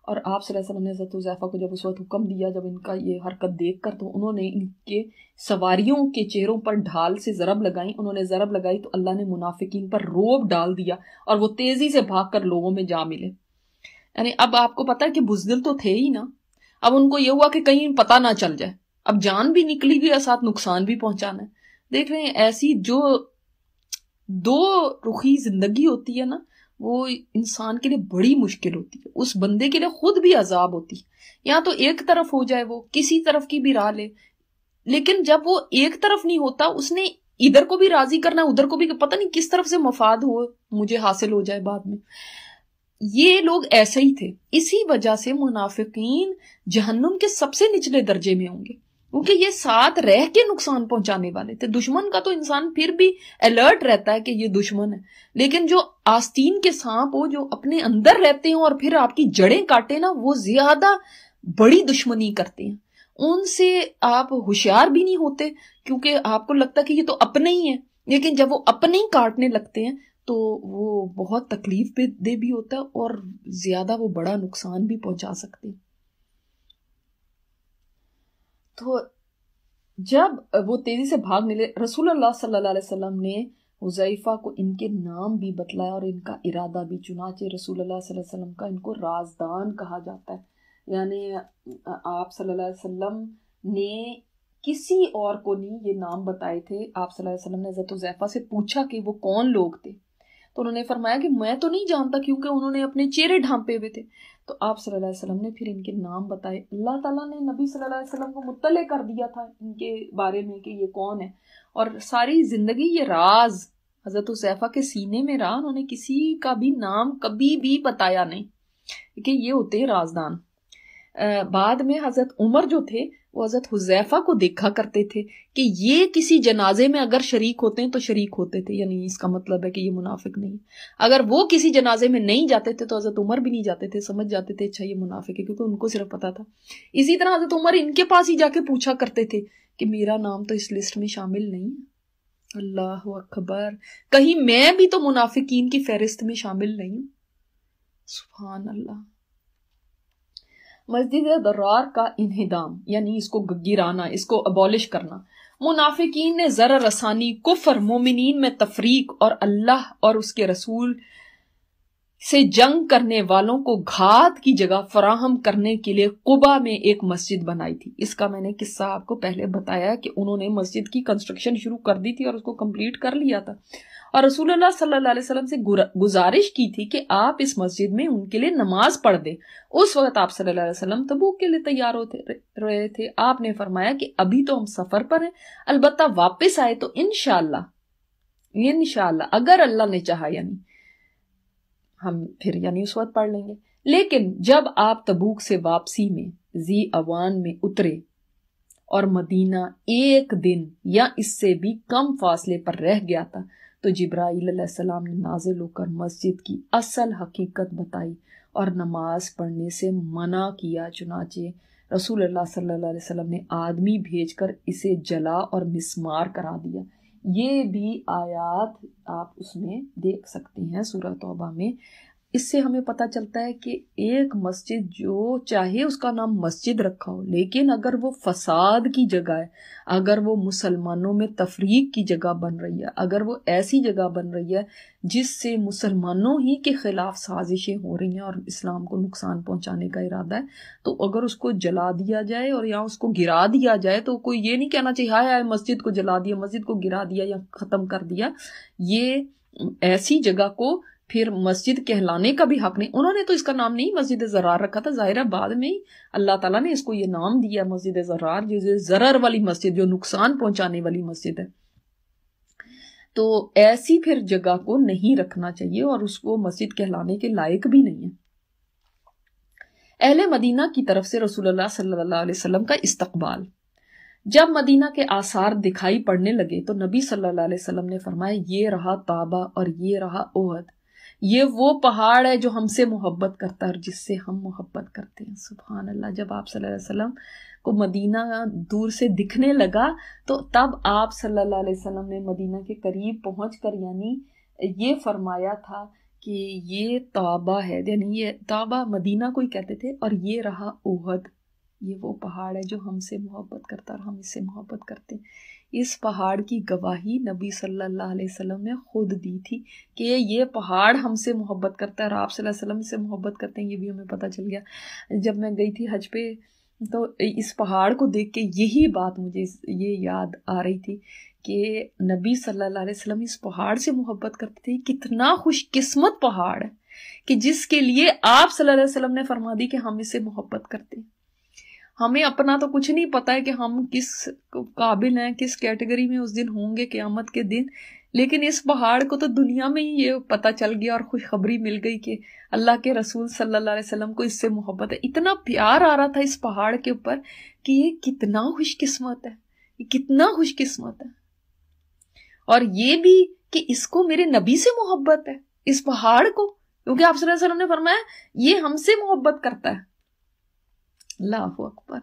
اور آپ صلی اللہ علیہ وسلم نے حضرت حذیفہ کو جب اس وقت حکم دیا، جب ان کا یہ حرکت دیکھ کر، تو انہوں نے ان کے سواریوں کے چہروں پر ڈھال سے ضرب لگائیں. انہوں نے ضرب لگائی تو اللہ نے منافقین پر روب ڈال دیا اور وہ تیزی سے بھاگ کر لوگوں میں جا ملے. یعنی اب آپ کو پتا ہے کہ بزدل تو تھے ہی نا، اب ان کو یہ ہوا کہ کہیں پتہ نہ چل جائے، اب جان بھی نکلی بھی اور ساتھ نقصان بھی پہنچانا ہے. دیکھ رہے ہیں ایسی جو 2 رخی زندگی ہوتی ہے نا، وہ انسان کے لیے بڑی مشکل ہوتی ہے، اس بندے کے لیے خود بھی عذاب ہوتی ہے. یا تو ایک طرف ہو جائے، وہ کسی طرف کی بھی راہ لے، لیکن جب وہ ایک طرف نہیں ہوتا، اس نے ادھر کو بھی راضی کرنا، ادھر کو بھی، پتہ نہیں کس طرف سے مفاد ہو مجھے حاصل ہو جائے بعد میں. یہ لوگ ایسے ہی تھے. اسی وجہ سے منافقین جہنم کے سب سے نچلے درجے میں ہوں گے، کیونکہ یہ ساتھ رہ کے نقصان پہنچانے والے تھے. دشمن کا تو انسان پھر بھی الرٹ رہتا ہے کہ یہ دشمن ہے، لیکن جو آستین کے سانپ ہو، جو اپنے اندر رہتے ہیں اور پھر آپ کی جڑیں کاٹے نا، وہ زیادہ بڑی دشمنی کرتے ہیں. ان سے آپ ہوشیار بھی نہیں ہوتے، کیونکہ آپ کو لگتا کہ یہ تو اپنے ہی ہیں، لیکن جب وہ اپنے ہی کاٹنے لگتے ہیں تو وہ بہت تکلیف دہ بھی ہوتا ہے اور زیادہ وہ بڑا نقصان بھی پہنچا سکتے ہیں. تو جب وہ تیزی سے بھاگ نکلے، رسول اللہ صلی اللہ علیہ وسلم نے حذیفہ کو ان کے نام بھی بتلایا اور ان کا ارادہ بھی. چنانچہ رسول اللہ صلی اللہ علیہ وسلم کا ان کو رازدان کہا جاتا ہے. یعنی آپ صلی اللہ علیہ وسلم نے کسی اور کو نہیں یہ نام بتائے تھے. آپ صلی اللہ علیہ وسلم نے حضرت حذیفہ سے پوچھا کہ وہ کون لوگ تھے، تو انہوں نے فرمایا کہ میں تو نہیں جانتا، کیونکہ انہوں نے اپنے چہرے ڈھانپے ہوئے تھے. تو آپ صلی اللہ علیہ وسلم نے پھر ان کے نام بتائے. اللہ تعالیٰ نے نبی صلی اللہ علیہ وسلم کو مطلع کر دیا تھا ان کے بارے میں کہ یہ کون ہے، اور ساری زندگی یہ راز حضرت حذیفہ کے سینے میں رہا، انہوں نے کسی کا بھی نام کبھی بھی بتایا نہیں کہ یہ ہوتے ہیں رازدان۔ بعد میں حضرت عمر جو تھے وہ حضرت حذیفہ کو دیکھا کرتے تھے کہ یہ کسی جنازے میں اگر شریک ہوتے ہیں تو شریک ہوتے تھے، یعنی اس کا مطلب ہے کہ یہ منافق نہیں۔ اگر وہ کسی جنازے میں نہیں جاتے تھے تو حضرت عمر بھی نہیں جاتے تھے، سمجھ جاتے تھے اچھا یہ منافق ہے، کیونکہ ان کو صرف پتا تھا۔ اسی طرح حضرت عمر ان کے پاس ہی جا کے پوچھا کرتے تھے کہ میرا نام تو اس لسٹ میں شامل نہیں ہے۔ اللہ اکبر، کہیں میں بھی تو منافقین کی فہرست میں شامل نہیں ہوں؟ سبحان اللہ۔ مسجد ضرار کا انہدام، یعنی اس کو گرانا، اس کو ابالش کرنا۔ منافقین نے ضرر رسانی، کفر، مومنین میں تفریق اور اللہ اور اس کے رسول سے جنگ کرنے والوں کو گھات کی جگہ فراہم کرنے کے لیے قبا میں ایک مسجد بنائی تھی۔ اس کا میں نے قصہ آپ کو پہلے بتایا کہ انہوں نے مسجد کی کنسٹرکشن شروع کر دی تھی اور اس کو کمپلیٹ کر لیا تھا، اور رسول اللہ صلی اللہ علیہ وسلم سے گزارش کی تھی کہ آپ اس مسجد میں ان کے لیے نماز پڑھ دیں۔ اس وقت آپ صلی اللہ علیہ وسلم تبوک کے لیے تیار ہوتے رہے تھے۔ آپ نے فرمایا کہ ابھی تو ہم سفر پر ہیں، البتہ واپس آئے تو انشاءاللہ اگر اللہ نے چاہا یعنی ہم پھر یعنی اس وقت پڑھ لیں گے۔ لیکن جب آپ تبوک سے واپسی میں ذی اوان میں اترے اور مدینہ ایک دن یا اس سے بھی کم فاصلے پر رہ گیا تھا تو جبرائیل علیہ السلام نے نازل ہو کر مسجد کی اصل حقیقت بتائی اور نماز پڑھنے سے منع کیا۔ چنانچہ رسول اللہ صلی اللہ علیہ وسلم نے آدمی بھیج کر اسے جلا اور مسمار کرا دیا۔ یہ بھی آیات آپ اس میں دیکھ سکتے ہیں سورہ توبہ میں۔ اس سے ہمیں پتہ چلتا ہے کہ ایک مسجد جو چاہے اس کا نام مسجد رکھا ہو، لیکن اگر وہ فساد کی جگہ ہے، اگر وہ مسلمانوں میں تفریق کی جگہ بن رہی ہے، اگر وہ ایسی جگہ بن رہی ہے جس سے مسلمانوں ہی کے خلاف سازشیں ہو رہی ہیں اور اسلام کو نقصان پہنچانے کا ارادہ ہے، تو اگر اس کو جلا دیا جائے اور یا اس کو گرا دیا جائے تو کوئی یہ نہیں کہنا چاہیے ہائے مسجد کو جلا دیا، مسجد کو گرا دیا یا ختم کر دیا۔ یہ ایسی جگہ کو پھر مسجد کہلانے کا بھی حق نہیں۔ انہوں نے تو اس کا نام نہیں مسجد ضرار رکھا تھا، ظاہرہ بعد میں ہی اللہ تعالیٰ نے اس کو یہ نام دیا مسجد ضرار، جو ضرر والی مسجد، جو نقصان پہنچانے والی مسجد ہے۔ تو ایسی پھر جگہ کو نہیں رکھنا چاہیے اور اس کو مسجد کہلانے کے لائق بھی نہیں ہے۔ اہل مدینہ کی طرف سے رسول اللہ صلی اللہ علیہ وسلم کا استقبال۔ جب مدینہ کے آثار دکھائی پڑنے لگے تو نبی صلی اللہ علیہ وسلم نے فرمایا یہ رہا طابہ اور یہ رہا احد، یہ وہ پہاڑ ہے جو ہم سے محبت کرتا ہے اور جس سے ہم محبت کرتے ہیں۔ سبحان اللہ۔ جب آپ صلی اللہ علیہ وسلم کو مدینہ دور سے دکھنے لگا تو تب آپ صلی اللہ علیہ وسلم نے مدینہ کے قریب پہنچ کر یعنی یہ فرمایا تھا کہ یہ طابہ ہے، یعنی یہ طابہ مدینہ کو ہی کہتے تھے، اور یہ رہا احد، یہ وہ پہاڑ ہے جو ہم سے محبت کرتا ہے اور ہم اس سے محبت کرتے ہیں۔ اس پہاڑ کی گواہی نبی صلی اللہ علیہ وسلم نے خود دی تھی کہ یہ پہاڑ ہم سے محبت کرتا ہے اور آپ صلی اللہ علیہ وسلم سے محبت کرتے ہیں۔ یہ بھی ہمیں پتہ چل گیا جب میں گئی تھی حج پہ، تو اس پہاڑ کو دیکھ کے یہی بات مجھے یہ یاد آ رہی تھی کہ نبی صلی اللہ علیہ وسلم اس پہاڑ سے محبت کرتے تھے۔ کتنا خوش قسمت پہاڑ ہے کہ جس کے لیے آپ صلی اللہ علیہ وسلم نے فرما دی کہ ہم اس سے محبت کرتے ہیں۔ ہمیں اپنا تو کچھ نہیں پتا ہے کہ ہم کس قابل ہیں، کس کیٹیگری میں اس دن ہوں گے قیامت کے دن، لیکن اس پہاڑ کو تو دنیا میں ہی یہ پتہ چل گیا اور خوشخبری مل گئی کہ اللہ کے رسول صلی اللہ علیہ وسلم کو اس سے محبت ہے۔ اتنا پیار آ رہا تھا اس پہاڑ کے اوپر کہ یہ کتنا خوش قسمت ہے، یہ کتنا خوش قسمت ہے، اور یہ بھی کہ اس کو میرے نبی سے محبت ہے، اس پہاڑ کو، کیونکہ آپ صلی اللہ علیہ وسلم نے فرمایا یہ ہم سے محبت کرتا ہے۔ اللہ اکبر۔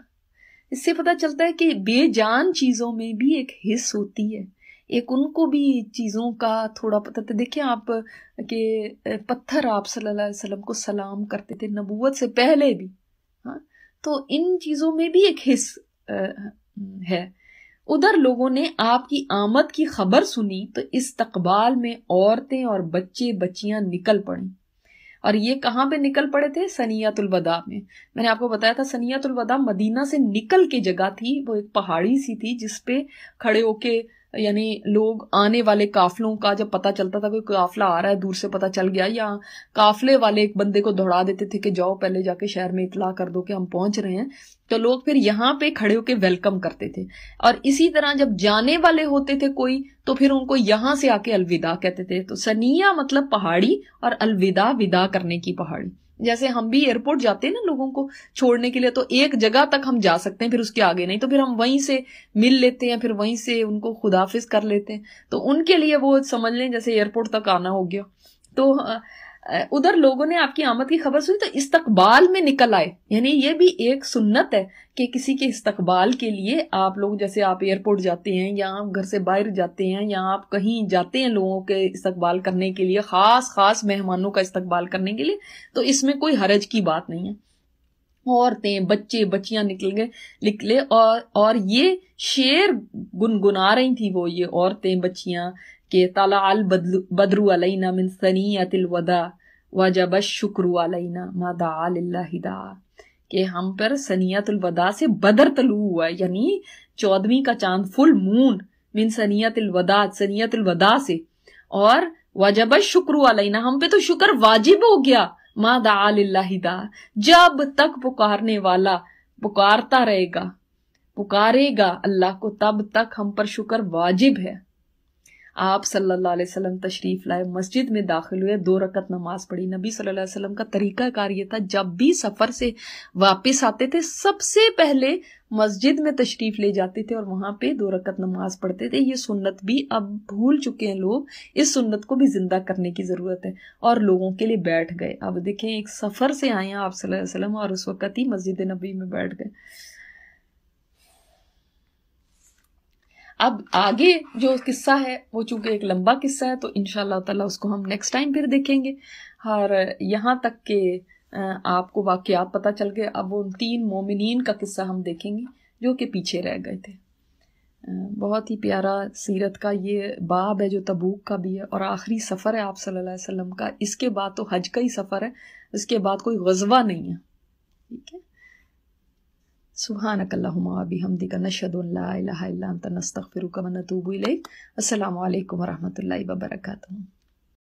اس سے پتہ چلتا ہے کہ بے جان چیزوں میں بھی ایک حس ہوتی ہے، ایک ان کو بھی چیزوں کا تھوڑا پتہ تھا۔ دیکھیں آپ کہ پتھر آپ صلی اللہ علیہ وسلم کو سلام کرتے تھے نبوت سے پہلے بھی، ہاں، تو ان چیزوں میں بھی ایک حس ہے۔ ادھر لوگوں نے آپ کی آمد کی خبر سنی تو استقبال میں عورتیں اور بچے بچیاں نکل پڑیں، اور یہ کہاں پہ نکل پڑے تھے؟ ثنیۃ الوداع میں نے آپ کو بتایا تھا ثنیۃ الوداع مدینہ سے نکل کے جگہ تھی، وہ ایک پہاڑی سی تھی جس پہ کھڑے ہو کے یعنی لوگ آنے والے قافلوں کا جب پتہ چلتا تھا، کوئی قافلہ آ رہا ہے دور سے پتہ چل گیا، یا قافلے والے ایک بندے کو دوڑا دیتے تھے کہ جاؤ پہلے جا کے شہر میں اطلاع کر دو کہ ہم پہنچ رہے ہیں، تو لوگ پھر یہاں پہ کھڑے ہو کے ویلکم کرتے تھے. اور اسی طرح جب جانے والے ہوتے تھے کوئی تو پھر ان کو یہاں سے آ کے الوداع کہتے تھے. تو ثنیہ مطلب پہاڑی، اور الوداع ودا کرنے کی پہاڑی. جیسے ہم بھی ایئرپورٹ جاتے ہیں نا لوگوں کو چھوڑنے کے لیے، تو ایک جگہ تک ہم جا سکتے ہیں، پھر اس کے آگے نہیں، تو پھر ہم وہیں سے مل لیتے ہیں، پھر وہیں سے ان کو خداحافظ کر لیتے ہیں. تو ان کے لیے وہ سمجھ لیں جیسے ایئرپورٹ تک آنا ہو گیا. تو ادھر لوگوں نے آپ کی آمد کی خبر سنی تو استقبال میں نکل آئے. یعنی یہ بھی ایک سنت ہے کہ کسی کے استقبال کے لیے آپ لوگ، جیسے آپ ایئرپورٹ جاتے ہیں یا آپ گھر سے باہر جاتے ہیں یا آپ کہیں جاتے ہیں لوگوں کے استقبال کرنے کے لیے، خاص مہمانوں کا استقبال کرنے کے لیے، تو اس میں کوئی حرج کی بات نہیں ہے. عورتیں، بچے، بچیاں نکلے اور یہ شعر گنگنا رہی تھی وہ، یہ عورتیں بچیاں، کہ طلع البدر علینا من ثنیۃ الوداع وجب الشکر علینا ما دعا للہ دعا، کہ ہم پر ثنیۃ الوداع سے بدر طلوع ہوا ہے، یعنی 14ویں کا چاند، فل مون، من ثنیۃ الوداع، ثنیۃ الوداع سے، اور وجب الشکر علینا، ہم پہ تو شکر واجب ہو گیا، ما دعا للہ دعا، جب تک پکارنے والا پکارتا رہے گا، پکارے گا اللہ کو، تب تک ہم پر شکر واجب ہے. آپ صلی اللہ علیہ وسلم تشریف لائے، مسجد میں داخل ہوئے، 2 رکعت نماز پڑھی. نبی صلی اللہ علیہ وسلم کا طریقہ کار یہ تھا، جب بھی سفر سے واپس آتے تھے سب سے پہلے مسجد میں تشریف لے جاتے تھے اور وہاں پہ 2 رکعت نماز پڑھتے تھے. یہ سنت بھی اب بھول چکے ہیں لوگ، اس سنت کو بھی زندہ کرنے کی ضرورت ہے. اور لوگوں کے لیے بیٹھ گئے. اب دیکھیں ایک سفر سے آئے ہیں آپ صلی اللہ علیہ وسلم اور اس وقت ہی مسجد نبی میں بیٹھ گئے. اب آگے جو قصہ ہے وہ چونکہ ایک لمبا قصہ ہے تو انشاءاللہ تعالیٰ اس کو ہم نیکسٹ ٹائم پھر دیکھیں گے. اور یہاں تک کہ آپ کو واقعات پتہ چل گئے. اب وہ 3 مومنین کا قصہ ہم دیکھیں گے جو کہ پیچھے رہ گئے تھے. بہت ہی پیارا سیرت کا یہ باب ہے جو تبوک کا بھی ہے، اور آخری سفر ہے آپ صلی اللہ علیہ وسلم کا. اس کے بعد تو حج کا ہی سفر ہے، اس کے بعد کوئی غزوہ نہیں ہے. ٹھیک ہے. سبحانک اللہم و بحمدک نشہد ان لا الہ الا انت نستغفرک و نتوب الیک. السلام علیکم و رحمۃ اللہ وبرکاتہ.